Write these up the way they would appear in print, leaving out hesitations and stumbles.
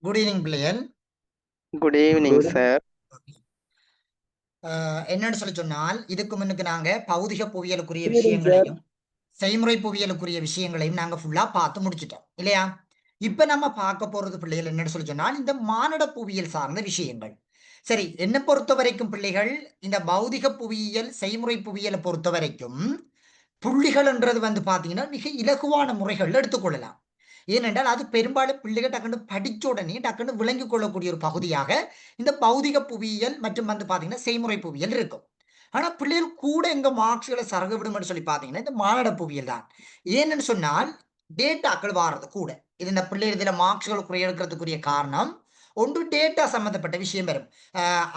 Good evening பிள்ளையன். Good evening sir. என்னன்னு சொல்லி சொன்னால் இதுக்கு முன்னுக்கு நாங்க பௌதிக புவியியலுக்குரிய சார் விஷயங்களையும் செய்முறை புவியியலுக்குரிய விஷயங்களையும் நாங்க ஃபுல்லா பார்த்து முடிச்சிட்டோம் இல்லையா? இப்ப நம்ம பார்க்க போறது பிள்ளைகள் என்னன்னு சொல்லி சொன்னால் இந்த மானுட புவியியல் சார்ந்த விஷயங்கள். சரி, என்ன பொறுத்த வரைக்கும் பிள்ளைகள் இந்த பௌதிக புவியியல் செய்முறை புவியியலை பொறுத்த வரைக்கும் புள்ளிகள்ன்றது வந்து பாத்தீங்கன்னா மிக இலகுவான முறைகள் எடுத்துக்கொள்ளலாம். ஏனென்றால் அது பெரும்பாலும் பிள்ளைகள் டக்குன்னு படிச்ச உடனே டக்குன்னு விளங்கிக் கொள்ளக்கூடிய ஒரு பகுதியாக இந்த பௌதிக புவியியல் மற்றும் வந்து பாத்தீங்கன்னா செய்முறை புவியியல் இருக்கும். ஆனா பிள்ளைகள் கூட எங்க மார்க்ஸ்களை சரக விடும்னு சொல்லி பாத்தீங்கன்னா இந்த மானுட புவியியல் தான். ஏன்னு சொன்னால் டேட்டாக்கள் வாரது கூட. இது இந்த பிள்ளைகள் இதுல மார்க்ஸ்கள் குறைய எடுக்கிறதுக்குரிய காரணம் ஒன்று டேட்டா சம்பந்தப்பட்ட விஷயம் வரும்.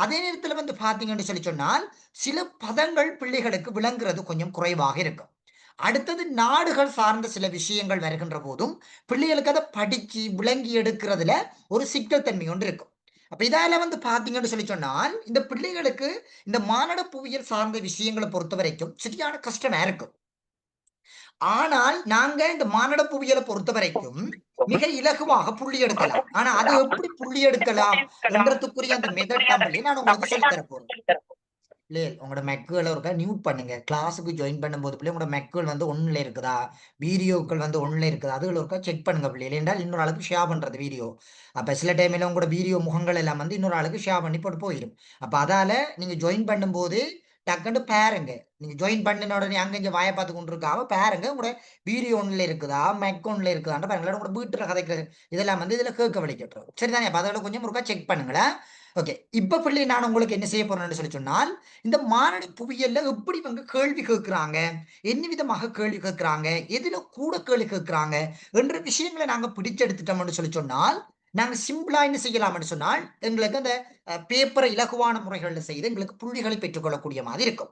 அதே நேரத்துல வந்து பாத்தீங்கன்னு சொல்லி சொன்னால் சில பதங்கள் பிள்ளைகளுக்கு விளங்குறது கொஞ்சம் குறைவாக இருக்கும். அடுத்தது நாடுகள் சார்ந்த சில விஷயங்கள் வருகின்ற போதும் பிள்ளைகளுக்கு அதை படிச்சு விளங்கி எடுக்கிறதுல ஒரு சிக்கல் தன்மை ஒன்று இருக்கும். அப்ப இதால வந்து பாத்தீங்கன்னு சொல்லி சொன்னால் இந்த பிள்ளைகளுக்கு இந்த மானுட புவியியல் சார்ந்த விஷயங்களை பொறுத்த வரைக்கும் சரியான கஷ்டமா இருக்கும். ஆனால் நாங்க இந்த மானுட புவியியலை பொறுத்த வரைக்கும் மிக இலகுவாக புள்ளி எடுக்கலாம். ஆனா அது எப்படி புள்ளி எடுக்கலாம் என்றதுக்குரிய அந்த மெத்தட் தான் நான் உங்களுக்கு சொல்லித் தர போறேன். இல்லையே உங்களோட மெக்குகளை ஒருக்கா நியூட் பண்ணுங்க. கிளாஸுக்கு ஜாயின் பண்ணும்போது பிள்ளை உங்களோட மெக்குகள் வந்து ஒன்றில் இருக்குதா, வீடியோக்கள் வந்து ஒன்றில் இருக்குதா, அதுகள் ஒருக்கா செக் பண்ணுங்க பிள்ளை. என்றால் இன்னொரு ஆளுக்கு ஷேர் பண்றது வீடியோ. அப்ப சில டைம்ல உங்களோட வீடியோ முகங்கள் எல்லாம் வந்து இன்னொரு ஆளுக்கு ஷேர் பண்ணி போட்டு போயிடும். அப்ப அதால நீங்க ஜாயின் பண்ணும்போது டக்குன்னு பாருங்க. நீங்க ஜாயின் பண்ணின உடனே அங்க இங்க வாயை பார்த்து கொண்டு இருக்காம பாருங்க உங்களோட வீடியோ ஒன்றில் இருக்குதா, மெக் ஒன்றில் இருக்குதான்ற பாருங்களேன். உங்களோட வீட்டுல கதைக்கிறது இதெல்லாம் வந்து இதுல கேட்க வழிகட்டுரும். சரிதானே? அப்ப அதோட கொஞ்சம் ஒருக்கா செக் பண்ணுங்களேன். ஓகே, இப்ப பிள்ளை நான் உங்களுக்கு என்ன செய்ய போறேன்னு சொல்லி சொன்னால் இந்த மானுட புவியியல்ல எப்படி இவங்க கேள்வி கேட்கிறாங்க, என்ன விதமாக கேள்வி கேட்கிறாங்க, எதுல கூட கேள்வி கேட்கிறாங்க என்ற விஷயங்களை நாங்க பிடிச்செடுத்துட்டோம்னு சொல்லி சொன்னால் நாங்க சிம்பிளா என்ன செய்யலாம்னு சொன்னால் எங்களுக்கு அந்த பேப்பரை இலகுவான முறைகள்ல செய்து எங்களுக்கு புள்ளிகளை பெற்றுக்கொள்ளக்கூடிய மாதிரி இருக்கும்.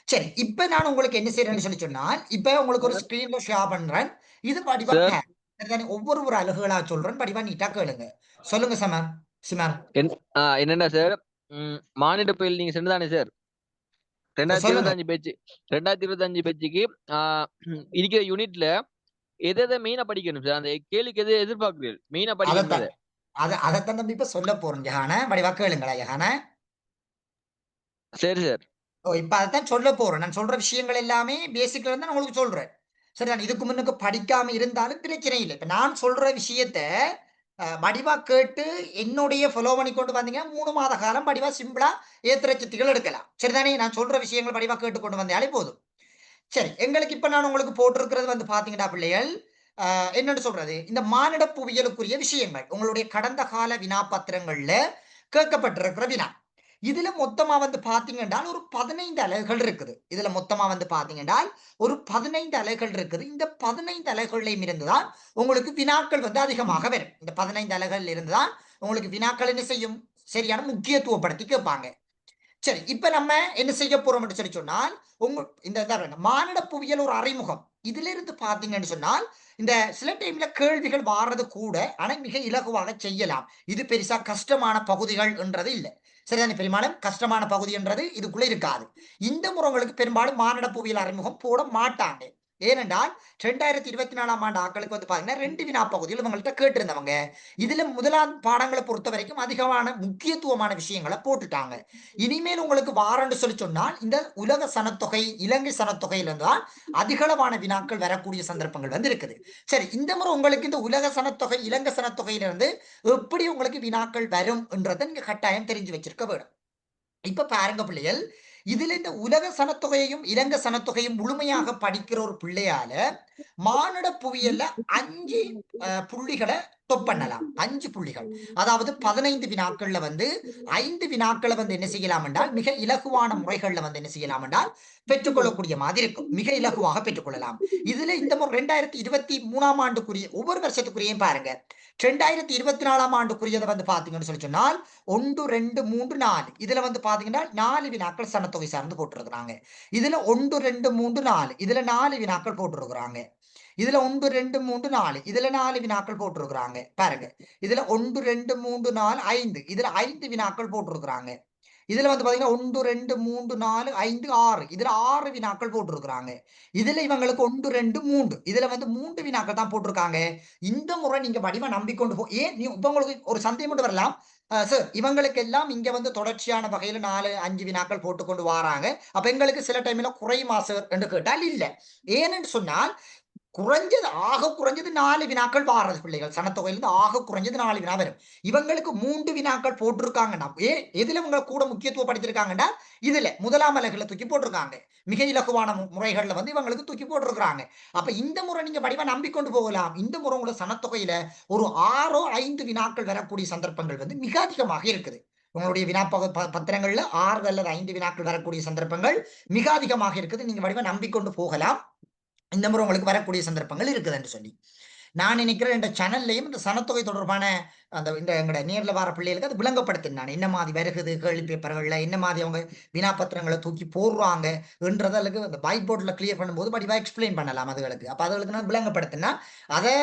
சரி, இப்ப நான் உங்களுக்கு என்ன செய்யறேன்னு சொல்லி சொன்னால் இப்ப உங்களுக்கு ஒரு ஸ்கிரீன்ல ஷேர் பண்றேன். இது வடிவா சார் ஒவ்வொரு ஒரு அலகுகளா சொல்றேன், வடிவா நீட்டா கேளுங்க. சொல்லுங்க சமர். சிமர் என்னென்ன சார்? மானிட புயல் நீங்க சொன்னதானே சார்? ரெண்டாயிரத்தி சொல்லுங்க. இருபத்தி அஞ்சு பேச்சு 2025 பேச்சுக்கு இருக்கிற யூனிட்ல எதை எதை மெயினா படிக்கணும் சார்? அந்த கேள்விக்கு எது எதிர்பார்க்கிறீர்கள் மெயினா படிக்கணும் அதைத்தான் அதை? அதைத்தான் தம்பி இப்ப சொல்ல போறோம் ஜஹான. வடிவா கேளுங்களா ஜஹான? சரி சார். ஓ, இப்ப அதைத்தான் சொல்ல போறேன். நான் சொல்ற விஷயங்கள் எல்லாமே பேசிக்ல இருந்து நான் உங்களுக்கு சொல்றேன். சரி, நான் இதுக்கு முன்னுக்கு படிக்காம இருந்தாலும் பிரச்சனை இல்லை. இப்ப நான் சொல்ற விஷயத்த வடிவா கேட்டு என்னுடைய ஃபாலோ பண்ணி கொண்டு வந்தீங்கன்னா 3 மாத காலம் வடிவா சிம்பிளா ஏத்திர சித்திகள் எடுக்கலாம். சரிதானே? நான் சொல்ற விஷயங்கள் வடிவா கேட்டு கொண்டு வந்தாலே போதும். சரி, எங்களுக்கு இப்ப நான் உங்களுக்கு போட்டிருக்கிறது வந்து பாத்தீங்கன்னா பிள்ளைகள் என்னன்னு சொல்றது, இந்த மானிட புவியியலுக்குரிய விஷயங்கள் உங்களுடைய கடந்த கால வினாப்பத்திரங்கள்ல கேட்கப்பட்டிருக்கிற வினா. இதுல மொத்தமா வந்து பாத்தீங்க என்றால் ஒரு 15 அலகுகள் இருக்குது. இதுல மொத்தமா வந்து பாத்தீங்க என்றால் ஒரு 15 அலகுகள் இருக்குது. இந்த 15 அலகுகளையும் இருந்துதான் உங்களுக்கு வினாக்கள் வந்து அதிகமாக வரும். இந்த 15 அலகுகள் இருந்துதான் உங்களுக்கு வினாக்கள் என்ன செய்யும், சரியான முக்கியத்துவப்படுத்தி கேட்பாங்க. சரி, இப்ப நம்ம என்ன செய்ய போறோம் என்று சொல்லி சொன்னால் இந்த மானிட புவியியல் ஒரு அறிமுகம். இதுல இருந்து பாத்தீங்கன்னு சொன்னால் இந்த சில டைம்ல கேள்விகள் வாரது கூட, ஆனா மிக இலகுவாக செய்யலாம். இது பெருசா கஷ்டமான பகுதிகள் என்றது இல்லை. சரிதானே? பெரும்பாலும் கஷ்டமான பகுதி என்றது இதுக்குள்ள இருக்காது. இந்த முறை உங்களுக்கு பெரும்பாலும் மானிட புவியியல் அறிமுகம் போட மாட்டாங்க. ஏனென்றால் 2024ஆம் ஆண்டு ஆட்களுக்கு வந்து பாத்தீங்கன்னா 2 வினா பகுதிகள் இவங்கள்ட்ட கேட்டிருந்தவங்க. இதுல முதலாம் பாடங்களை பொறுத்த வரைக்கும் அதிகமான முக்கியத்துவமான விஷயங்களை போட்டுட்டாங்க. இனிமேல் உங்களுக்கு வாரண்டு சொல்லி சொன்னால் இந்த உலக சனத்தொகை இலங்கை சனத்தொகையிலிருந்து தான் அதிகளவான வினாக்கள் வரக்கூடிய சந்தர்ப்பங்கள் வந்து இருக்குது. சரி, இந்த முறை உங்களுக்கு இந்த உலக சனத்தொகை இலங்கை சனத்தொகையிலிருந்து எப்படி உங்களுக்கு வினாக்கள் வரும் என்றதை நீங்க கட்டாயம் தெரிஞ்சு வச்சிருக்க வேண்டும். இப்ப பாருங்க பிள்ளைகள், இதுல இந்த உலக சனத்தொகையையும் இலங்கை சனத்தொகையும் முழுமையாக படிக்கிற ஒரு பிள்ளையால மானுட புவியியல்ல 5 புள்ளிகளை டொப் பண்ணலாம். 5 புள்ளிகள். அதாவது 15 வினாக்கள்ல வந்து 5 வினாக்களை வந்து என்ன செய்யலாம் என்றால் மிக இலகுவான முறைகள்ல வந்து என்ன செய்யலாம் என்றால் பெற்றுக்கொள்ளக்கூடிய மாதிரி இருக்கும். மிக இலகுவாக பெற்றுக்கொள்ளலாம். இதுல இந்த முறை 2023ஆம் ஆண்டுக்குரிய ஒவ்வொரு வருஷத்துக்குரியயும் பாருங்க. 2024ஆம் ஆண்டுக்குரியதை வந்து பாத்தீங்கன்னு சொல்லி சொன்னால் 1 2 3 4 இதுல வந்து பாத்தீங்கன்னா 4 வினாக்கள் சனத்தொகை சார்ந்து போட்டிருக்கிறாங்க. இதுல 1 2 3 4 இதுல 4 வினாக்கள் போட்டிருக்கிறாங்க. இதுல 1 2 3 4 இதுல 4 வினாக்கள் போட்டிருக்கிறாங்க பாருங்க. இதுல 1 2 3 4 5 இதுல 5 வினாக்கள் போட்டிருக்கிறாங்க. இதுல வந்து பாத்தீங்கன்னா 1 2 3 4 5 6 இதுல 6 வினாக்கள் போட்டிருக்கிறாங்க. இதுல இவங்களுக்கு 1 2 3 இதுல வந்து 3 வினாக்கள் தான் போட்டிருக்காங்க. இந்த முறை நீங்க வடிவ நம்பிக்கொண்டு ஏன் இப்ப உங்களுக்கு ஒரு சந்தேகம் மட்டும் வரலாம். சார் இவங்களுக்கு எல்லாம் இங்க வந்து தொடர்ச்சியான வகையில 4 5 வினாக்கள் போட்டுக்கொண்டு வராங்க. அப்ப எங்களுக்கு சில டைம்ல குறையுமா சார் என்று கேட்டால் இல்ல. ஏன்னு சொன்னால் குறைஞ்சது ஆக குறைஞ்சது 4 வினாக்கள் வாரது பிள்ளைகள் சனத்தொகையிலிருந்து ஆக குறைஞ்சது 4 வினா வரும். இவங்களுக்கு 3 வினாக்கள் போட்டிருக்காங்கன்னா எதுல இவங்க கூட முக்கியத்துவப்படுத்திருக்காங்கன்னா இதுல முதலாம் அலகுல தூக்கி போட்டிருக்காங்க. மிக இலகுவான முறைகள்ல வந்து இவங்களுக்கு தூக்கி போட்டிருக்காங்க. அப்ப இந்த முறை நீங்க வடிவ நம்பிக்கொண்டு போகலாம். இந்த முறை உங்களோட சனத்தொகையில ஒரு 6 5 வினாக்கள் வரக்கூடிய சந்தர்ப்பங்கள் வந்து மிக அதிகமாக இருக்குது. உங்களுடைய வினா பத்திரங்கள்ல 6 அல்லது 5 வினாக்கள் வரக்கூடிய சந்தர்ப்பங்கள் மிக அதிகமாக இருக்குது. நீங்க வடிவ நம்பிக்கொண்டு போகலாம். இந்த முறை உங்களுக்கு வரக்கூடிய சந்தர்ப்பங்கள் இருக்குதுன்னு சொல்லி நான் நினைக்கிறேன். இந்த சேனல்லையும் இந்த சனத்தொகை தொடர்பான அந்த இந்த எங்கட நேர்ல வர பிள்ளைகளுக்கு அது விளங்கப்படுத்தினேன். நான் என்ன மாதிரி வருகுது கேள்வி பேப்பர்கள்ல என்ன மாதிரி அவங்க வினாப்பத்திரங்களை தூக்கி போடுறாங்க என்றதற்கு அந்த பைட் போர்ட்ல கிளியர் பண்ணும்போது படிவா எக்ஸ்பிளைன் பண்ணலாம் அதுகளுக்கு. அப்ப அதுகளுக்கு நான் விளங்கப்படுத்தினா அதை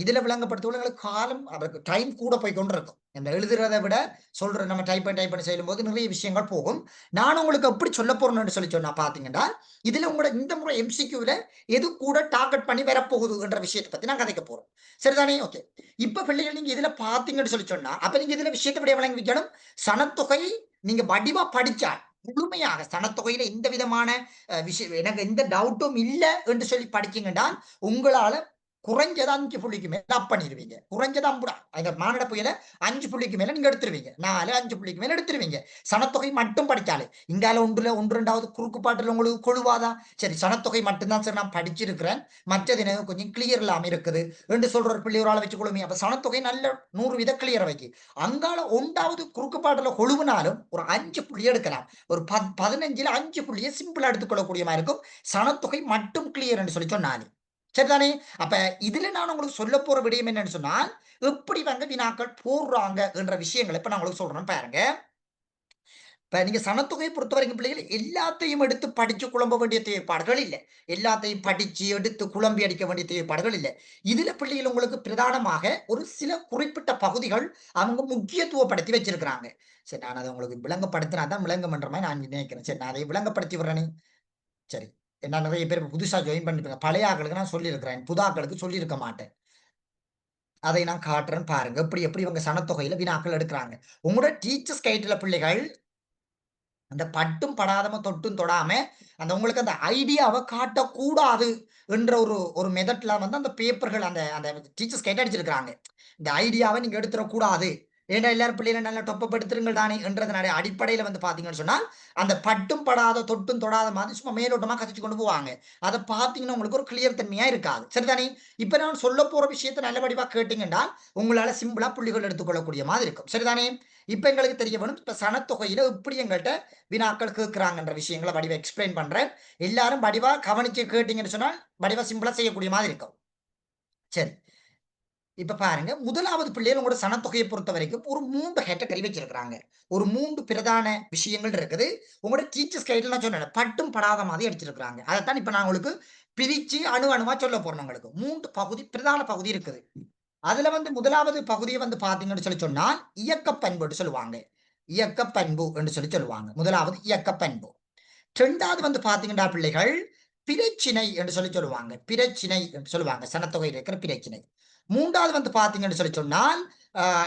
இதுல விளங்கப்படுத்துவங்களுக்கு காலம் அவருக்கு டைம் கூட போய் கொண்டு இருக்கும். இந்த எழுதுறதை விட சொல்ற நம்ம டைப் பண்ணி செய்யும் போது நிறைய விஷயங்கள் போகும். நான் உங்களுக்கு எப்படி சொல்ல போறேன்னு சொல்லி சொன்னா பாத்தீங்கன்னா இதுல உங்களோட இந்த முறை எம்சிக்யூல எது கூட டார்கெட் பண்ணி வரப்போகுது என்ற விஷயத்தை பத்தி நான் கதைக்க போறோம். சரிதானே? ஓகே. இப்ப பிள்ளைகள் நீங்க இதுல பாத்தீங்கன்னு சொல்லி சொன்னா அப்ப நீங்க இதுல விஷயத்தை விட விளங்கி வைக்கணும். சனத்தொகை நீங்க வடிவா படிச்சா முழுமையாக சனத்தொகையில எந்த விதமான விஷயம் எனக்கு எந்த டவுட்டும் இல்லை என்று சொல்லி படிச்சீங்கன்னா உங்களால குறைஞ்சது 5 புள்ளிக்கு மேல அப் பண்ணிடுவீங்க. குறைஞ்சது அம்புடா அந்த மானிட புயல 5 புள்ளிக்கு மேல நீங்க எடுத்துருவீங்க. 4 5 புள்ளிக்கு மேல எடுத்துருவீங்க. சனத்தொகை மட்டும் படிச்சாலே இங்கால 1 2வது குறுக்கு பாட்டுல உங்களுக்கு கொழுவாதா சரி சனத்தொகை மட்டும்தான் சார் நான் படிச்சிருக்கிறேன். மற்றது எனக்கு கொஞ்சம் கிளியர் இல்லாம இருக்குது என்று சொல்ற ஒரு பிள்ளை ஒரு ஆளை வச்சு கொள்ளுமே. அப்ப சனத்தொகை நல்ல 100 வித கிளியர் வைக்கி அங்கால 1வது குறுக்கு பாட்டுல கொழுவினாலும் ஒரு 5 புள்ளி எடுக்கலாம். ஒரு 15ல 5 புள்ளியை சிம்பிளா எடுத்துக்கொள்ளக்கூடிய மாதிரி இருக்கும். சனத்தொகை மட்டும் கிளியர் என்று சொல்லி சொன்னாலே சரிதானே? அப்ப இதுல நான் உங்களுக்கு சொல்ல போற விடயம் என்னன்னு சொன்னால் எப்படி வந்து வினாக்கள் போடுறாங்க என்ற விஷயங்களை இப்ப நான் உங்களுக்கு சொல்றேன் பாருங்க. இப்ப நீங்க சனத்தொகையை பொறுத்த வரைக்கும் பிள்ளைகள் எல்லாத்தையும் எடுத்து படிச்சு குழம்ப வேண்டிய தேவைப்பாடுகள் இல்லை. எல்லாத்தையும் படிச்சு எடுத்து குழம்பி அடிக்க வேண்டிய தேவைப்பாடுகள் இல்லை. இதுல பிள்ளைகள் உங்களுக்கு பிரதானமாக ஒரு சில குறிப்பிட்ட பகுதிகள் அவங்க முக்கியத்துவப்படுத்தி வச்சிருக்கிறாங்க. சரி நான் அதை உங்களுக்கு விளங்கப்படுத்தினா தான் விளங்கம் என்ற மாதிரி நான் நினைக்கிறேன். சரி நான் அதை விளங்கப்படுத்தி விடுறேனே. சரி என்ன நிறைய பேர் புதுசா ஜாயின் பண்ணிருப்பாங்க. பழைய ஆக்களுக்கு நான் சொல்லியிருக்கிறேன். புதாக்களுக்கு சொல்லியிருக்க மாட்டேன். அதை நான் காட்டுறேன் பாருங்க. எப்படி எப்படி இவங்க சனத்தொகையில வினாக்கள் எடுக்கிறாங்க. உங்களோட டீச்சர்ஸ் கைட்ல பிள்ளைகள் அந்த பட்டும் படாதம தொட்டும் தொடாம அந்த உங்களுக்கு அந்த ஐடியாவை காட்டக்கூடாது என்ற ஒரு மெத்தட்ல வந்து அந்த பேப்பர்கள் அந்த அந்த டீச்சர்ஸ் கைட் அடிச்சிருக்கிறாங்க. இந்த ஐடியாவை நீங்க எடுத்துடக்கூடாது. ஏன்னா எல்லாரும் பிள்ளைகளை நல்லா தொப்பப்படுத்துருங்கள் தானே என்றதனுடைய அடிப்படையில வந்து பாத்தீங்கன்னு சொன்னால் அந்த பட்டும் படாத தொட்டும் தொடாத மாதிரி சும்மா மேலோட்டமா கதைச்சு கொண்டு போவாங்க. அதை பாத்தீங்கன்னா உங்களுக்கு ஒரு கிளியர் தன்மையா இருக்காது. சரிதானே? இப்ப நான் சொல்ல போற விஷயத்த நல்ல வடிவா கேட்டீங்கன்னா உங்களால சிம்பிளா புள்ளிகள் எடுத்துக்கொள்ளக்கூடிய மாதிரி இருக்கும். சரிதானே? இப்ப எங்களுக்கு தெரிய வேணும் இப்ப சனத்தொகையில இப்படி எங்கள்கிட்ட வினாக்கள் கேட்கிறாங்கன்ற விஷயங்களை வடிவா எக்ஸ்பிளைன் பண்றேன். எல்லாரும் வடிவா கவனிச்சு கேட்டீங்கன்னு சொன்னால் வடிவா சிம்பிளா செய்யக்கூடிய மாதிரி இருக்கும். சரி இப்ப பாருங்க முதலாவது பிள்ளைகள் உங்களோட சனத்தொகையை பொறுத்த வரைக்கும் ஒரு 3 கேட்டகரி வச்சிருக்கிறாங்க. ஒரு 3 பிரதான விஷயங்கள் இருக்குது. உங்களோட டீச்சர்ஸ் கைட்ல நான் சொன்னேன் பட்டும் படாத மாதிரி அடிச்சிருக்கிறாங்க. அதைத்தான் இப்ப நான் உங்களுக்கு பிரிச்சு அணுவா சொல்ல போறேன். உங்களுக்கு 3 பகுதி பிரதான பகுதி இருக்குது. அதுல வந்து முதலாவது பகுதியை வந்து பாத்தீங்கன்னு சொல்லி சொன்னால் இயக்க பண்புன்னு சொல்லுவாங்க. இயக்க பண்பு என்று சொல்லி சொல்லுவாங்க. முதலாவது இயக்க பண்பு. 2வது வந்து பாத்தீங்கன்னா பிள்ளைகள் பிரச்சினை என்று சொல்லி சொல்லுவாங்க. பிரச்சினை என்று சொல்லுவாங்க. சனத்தொகையில் இருக்கிற பிரச்சினை. 3வது வந்து பாத்தீங்கன்னு சொல்லி சொன்னால்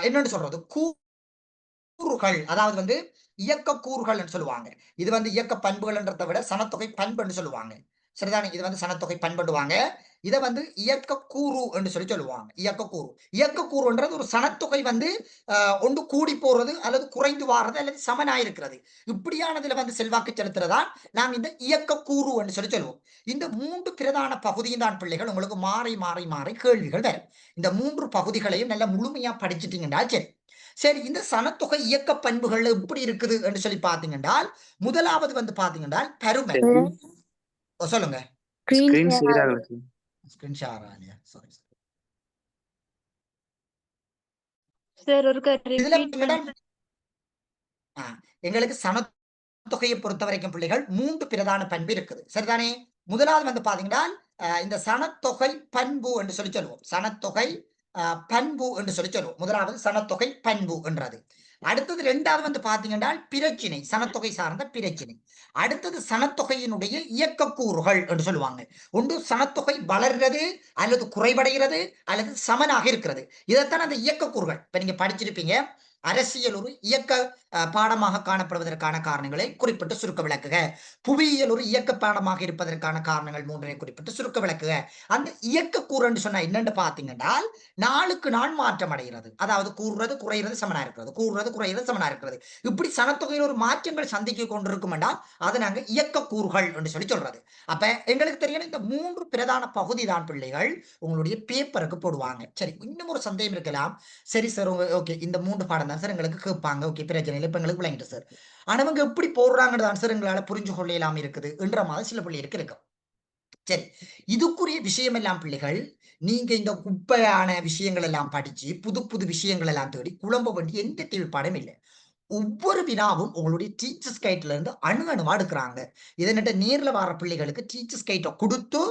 என்னன்னு சொல்றது கூறுகள் அதாவது வந்து இயக்க கூறுகள் சொல்லுவாங்க. இது வந்து இயக்க பண்புகள்ன்றதை விட சனத்தொகை பண்புன்னு சொல்லுவாங்க. சரிதானே? இது வந்து சனத்தொகை பண்படுவாங்க. இதை வந்து இயக்க கூறு என்று சொல்லி சொல்லுவாங்க. இயக்க கூறு. இயக்க கூறுன்றது ஒரு சனத்தொகை வந்து ஒன்று கூடி போறது அல்லது குறைந்து வாரது அல்லது சமனாயிருக்கிறது. இப்படியானதுல வந்து செல்வாக்கு செலுத்துறதா நாம் இந்த இயக்க கூறு என்று சொல்லி சொல்லுவோம். இந்த 3 பிரதான பகுதியும் தான் பிள்ளைகள் உங்களுக்கு மாறி மாறி மாறி கேள்விகள் வரும். இந்த 3 பகுதிகளையும் நல்லா முழுமையா படிச்சிட்டீங்கன்னா சரி. சரி இந்த சனத்தொகை இயக்க பண்புகள் எப்படி இருக்குது என்று சொல்லி பாத்தீங்கன்னா முதலாவது வந்து பாத்தீங்கன்னா பருமன். சொல்லுங்க. ஸ்கிரீன் ஷேர் ஆகல சார். ஸ்கிரீன் ஷேர் ஆகலையா? சாரி. சார் ஒருக்கா இதுல ரிப்பீட் பாத்தீங்கன்னா எங்களுக்கு சனத்தொகையை பொறுத்த வரைக்கும் பிள்ளைகள் 3 பிரதான பண்பு இருக்குது. சரிதானே? முதலாவது வந்து பாத்தீங்கன்னா இந்த சனத்தொகை பண்பு என்று சொல்லி சொல்லுவோம். சனத்தொகை பண்பு என்று சொல்லி சொல்லுவோம். முதலாவது சனத்தொகை பண்பு என்றது. அடுத்தது 2வது வந்து பாத்தீங்கன்னா பிரச்சினை, சனத்தொகை சார்ந்த பிரச்சினை. அடுத்தது சனத்தொகையினுடைய இயக்கக்கூறுகள் என்று சொல்லுவாங்க. ஒன்று சனத்தொகை வளர்றது அல்லது குறைவடைகிறது அல்லது சமனாக இருக்கிறது. இதைத்தான் அந்த இயக்கக்கூறுகள். இப்ப நீங்க படிச்சிருப்பீங்க, அரசியல் ஒரு இயக்க பாடமாக காணப்படுவதற்கான காரணங்களை குறிப்பிட்டு சுருக்க விளக்குக. புவியியல் ஒரு இயக்க பாடமாக இருப்பதற்கான காரணங்கள் 3 குறிப்பிட்டு சுருக்க விளக்குக. அந்த இயக்க கூறுன்னு சொன்னா என்னன்னு பாத்தீங்கன்னா, நாளுக்கு நாள் மாற்றம் அடைகிறது. அதாவது கூறுறது குறைகிறது சமனா இருக்கிறது, கூறுறது குறைகிறது சமனா இருக்கிறது. இப்படி சனத்தொகையில் ஒரு மாற்றங்கள் சந்திக்க கொண்டிருக்கும் என்றால் அதை நாங்க இயக்க கூறுகள் என்று சொல்லி சொல்றது. அப்ப எங்களுக்கு தெரியணும், இந்த 3 பிரதான பகுதி தான் பிள்ளைகள் உங்களுடைய பேப்பருக்கு போடுவாங்க. சரி, இன்னும் ஒரு சந்தேகம் இருக்கலாம். சரி சார், ஓகே, இந்த 3 பாடம் தான் சார் எங்களுக்கு கேட்பாங்க. ஓகே, பிரச்சனை இல்லை, இப்ப எங்களுக்கு விளங்கிட்டு சார். ஆனா அவங்க எப்படி போடுறாங்கன்னு ஆன்சர் எங்களால புரிஞ்சு கொள்ளலாம் இருக்குது என்ற மாதிரி சில பிள்ளைகளுக்கு இருக்கும். சரி, இதுக்குரிய விஷயம் எல்லாம் பிள்ளைகள், நீங்க இந்த குப்பையான விஷயங்கள் எல்லாம் படிச்சு புது புது விஷயங்கள் எல்லாம் தேடி குழம்ப வேண்டிய எந்த தேவைப்பாடும் இல்லை. ஒவ்வொரு வினாவும் உங்களுடைய டீச்சர்ஸ் கைட்ல இருந்து அணுவா எடுக்கிறாங்க. இதனிட்ட நேர்ல வர பிள்ளைகளுக்கு டீச்சர்ஸ் கைட்டை கொடுத்து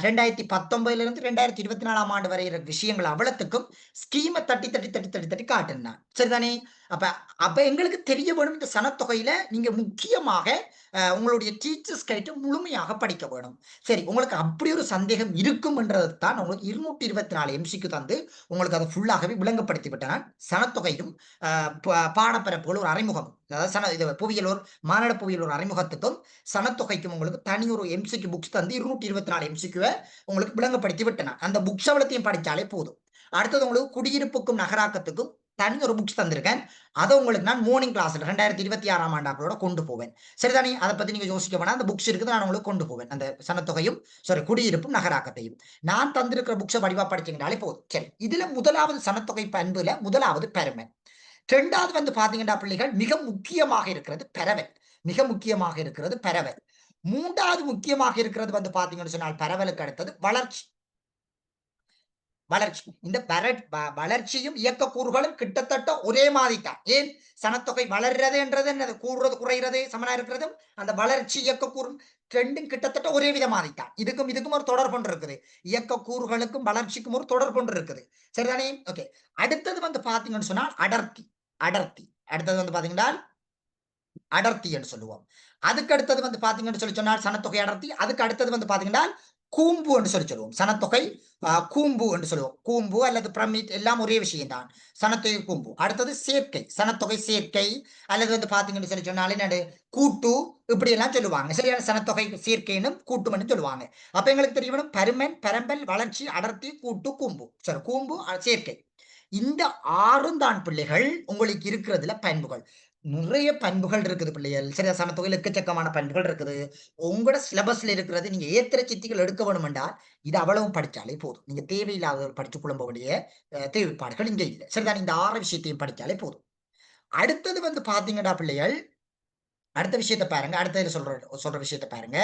2019 இருந்து 2024 ஆண்டு வரை இருக்கிற விஷயங்கள் அவ்வளத்துக்கும் ஸ்கீமை தட்டி தட்டி தட்டி தட்டி தட்டி காட்டுனான். சரிதானே? அப்ப அப்ப எங்களுக்கு தெரிய வேணும், இந்த சனத்தொகையில நீங்க முக்கியமாக உங்களுடைய டீச்சர்ஸ் கைட்டு முழுமையாக படிக்க வேணும். சரி, உங்களுக்கு அப்படி ஒரு சந்தேகம் இருக்கும்ன்றது தான் உங்களுக்கு 224 எம்சிக்கு தந்து உங்களுக்கு அதை ஃபுல்லாகவே விளங்கப்படுத்தி விட்டேன். சனத்தொகையும் பாடப்பரப்புகள் ஒரு அறிமுகம், அதாவது இது புவியியல் ஒரு மாநில புவியியல் ஒரு அறிமுகத்துக்கும் சனத்தொகைக்கும் உங்களுக்கு தனி ஒரு எம்சிக்கு புக்ஸ் தந்து 224 எம்சிக்குவை உங்களுக்கு விளங்கப்படுத்தி விட்டேன். அந்த புக்ஸ் அவ்வளத்தையும் படிச்சாலே போதும். அடுத்தது உங்களுக்கு குடியிருப்புக்கும் நகராக்கத்துக்கும் தனி ஒரு புக்ஸ் தந்திருக்கேன். அதை உங்களுக்கு நான் மார்னிங் கிளாஸ்ல 2026 ஆண்டாக்களோட கொண்டு போவேன். சரிதானே? அதை பத்தி நீங்க யோசிக்க வேணாம். அந்த புக்ஸ் இருக்குது, நான் உங்களுக்கு கொண்டு போவேன். அந்த சனத்தொகையும் குடியிருப்பும் நகராக்கத்தையும் நான் தந்திருக்கிற புக்ஸை வடிவா படிச்சீங்கனாலே போதும். சரி, இதுல முதலாவது சனத்தொகை பண்புல முதலாவது பெருமை. 2வது வந்து பாத்தீங்கன்னா பிள்ளைகள் மிக முக்கியமாக இருக்கிறது பரவல். மிக முக்கியமாக இருக்கிறது பரவல். 3வது முக்கியமாக இருக்கிறது வந்து பாத்தீங்கன்னு சொன்னால் பரவலுக்கு அடுத்தது வளர்ச்சி. வளர்ச்சி, இந்த வளர்ச்சியும் இயக்கக்கூறுகளும் கிட்டத்தட்ட ஒரே மாதிரி தான். ஏன்? சனத்தொகை வளர்றது என்றது என்னது? கூறுறது குறைகிறது சமனா இருக்கிறதும் அந்த வளர்ச்சி இயக்கக்கூறும் ரெண்டும் கிட்டத்தட்ட ஒரே விதமாதிரி தான். இதுக்கும் ஒரு தொடர்பு இருக்குது. இயக்கக்கூறுகளுக்கும் வளர்ச்சிக்கும் ஒரு தொடர்பு இருக்குது. சரிதானே? ஓகே. அடுத்தது வந்து பாத்தீங்கன்னு சொன்னால் அடர்த்தி. அடர்த்தி அடுத்தது வந்து பாத்தீங்கன்னா அடர்த்தி என்று சொல்லுவோம். அதுக்கு அடுத்தது வந்து பாத்தீங்கன்னு சொல்லி சொன்னால் சனத்தொகை அடர்த்தி. அதுக்கு அடுத்தது வந்து பாத்தீங்கன்னா கூம்பு என்று சொல்லி சொல்லுவோம். சனத்தொகை கூம்பு என்று சொல்லுவோம். கூம்பு அல்லது பிரமிட் எல்லாம் ஒரே விஷயம் தான். சனத்தொகை கூம்பு. அடுத்தது சேர்க்கை, சனத்தொகை சேர்க்கை அல்லது வந்து பாத்தீங்கன்னு சொல்லி சொன்னாலே நடு கூட்டு, இப்படி எல்லாம் சொல்லுவாங்க. சரியான சனத்தொகை சேர்க்கைன்னு கூட்டுமன்னு சொல்லுவாங்க. அப்ப எங்களுக்கு தெரியணும், பருமன், பரம்பல், வளர்ச்சி, அடர்த்தி, கூட்டு, கூம்பு. சரி, கூம்பு, சேர்க்கை. இந்த 6 தான் பிள்ளைகள் உங்களுக்கு இருக்கிறதுல பண்புகள். நிறைய பண்புகள் இருக்குது பிள்ளைகள். சரியா? சனத்தொகையில் எக்கச்சக்கமான பண்புகள் இருக்குது. உங்களோட சிலபஸ்ல இருக்கிறது நீங்க ஏத்திர சித்திகள் எடுக்க வேணுமெண்டா இது அவ்வளவும் படிச்சாலே போதும். நீங்க தேவையில்லாத படிச்சு குழம்ப வேண்டிய தேவைப்பாடுகள் இங்க இல்லை. சரிதான்? இந்த 6 விஷயத்தையும் படிச்சாலே போதும். அடுத்தது வந்து பாத்தீங்கன்னா பிள்ளைகள், அடுத்த விஷயத்தை பாருங்க. அடுத்தது சொல்ற விஷயத்தை பாருங்க.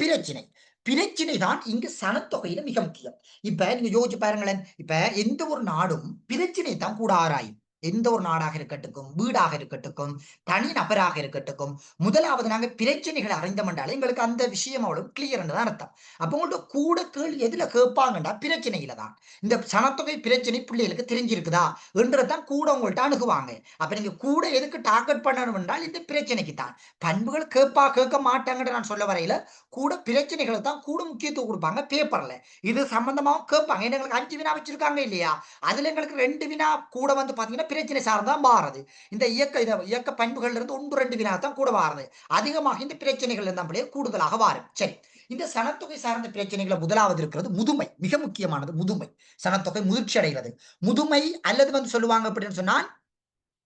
பிரச்சினை. பிரச்சினை தான் இங்கு சனத்தொகையில மிக முக்கியம். இப்ப நீங்க யோசிச்சு பாருங்களேன். இப்ப எந்த ஒரு நாடும் பிரச்சினை தான் கூட ஆராயும். எந்த ஒரு நாடாக இருக்கட்டும், வீடாக இருக்கட்டும், தனி நபராக இருக்கட்டும், முதலாவது நாங்க பிரச்சனைகளை அறிந்தோம் என்றாலே எங்களுக்கு அந்த விஷயம் அவ்வளவு கிளியர் தான் அர்த்தம். அப்ப உங்கள்ட்ட கூட கேள்வி எதுல கேட்பாங்கண்டா பிரச்சனையில தான். இந்த சனத்தொகை பிரச்சனை பிள்ளைகளுக்கு தெரிஞ்சிருக்குதா என்றதான் கூட உங்கள்ட்ட அணுகுவாங்க. அப்ப நீங்க கூட எதுக்கு டார்கெட் பண்ணணும் என்றால் இந்த பிரச்சனைக்கு தான். பண்புகள் கேட்க மாட்டாங்கன்னு நான் சொல்ல வரையில கூட பிரச்சனைகளை தான் கூட முக்கியத்துவம் கொடுப்பாங்க பேப்பர்ல. இது சம்பந்தமாவும் கேட்பாங்க. எங்களுக்கு 5 வினா வச்சிருக்காங்க இல்லையா? அதுல எங்களுக்கு 2 வினா கூட வந்து பாத்தீங்கன்னா பிரச்சனை சார்ந்தான் மாறுது. இந்த இயக்க பண்புகள்ல இருந்து 1-2 வினா தான் கூட மாறுது. அதிகமாக இந்த பிரச்சனைகள் இருந்தா கூடுதலாக மாறும். சரி, இந்த சனத்தொகை சார்ந்த பிரச்சனைகளை முதலாவது இருக்கிறது முதுமை. மிக முக்கியமானது முதுமை. சனத்தொகை முதிர்ச்சி அடைகிறது. முதுமை அல்லது வந்து சொல்லுவாங்க அப்படின்னு சொன்னால்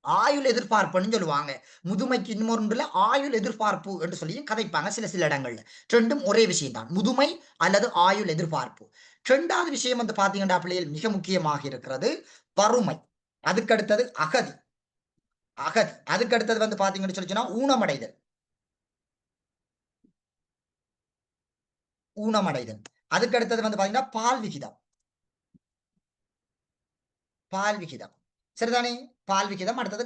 ஆயுள் எதிர்பார்ப்புன்னு சொல்லுவாங்க. முதுமைக்கு இன்னொன்றுல ஆயுள் எதிர்பார்ப்பு என்று சொல்லி கதைப்பாங்க சில இடங்கள்ல. ரெண்டும் ஒரே விஷயம் தான். முதுமை அல்லது ஆயுள் எதிர்பார்ப்பு. 2வது விஷயம் வந்து பாத்தீங்கன்னா பிள்ளைகள் மிக முக்கியமாக இருக்கிறது வறுமை. அதுக்கு அடுத்தது அகதி. அகதி. அதுக்கு அடுத்தது வந்து பாத்தீங்கன்னு சொல்லி சொன்னா ஊனமடைதல். ஊனமடைதல். அதுக்கு அடுத்தது வந்து பாத்தீங்கன்னா பால் விகிதம். பால் விகிதம். சரிதானே? பால் விகிதம். அடுத்தது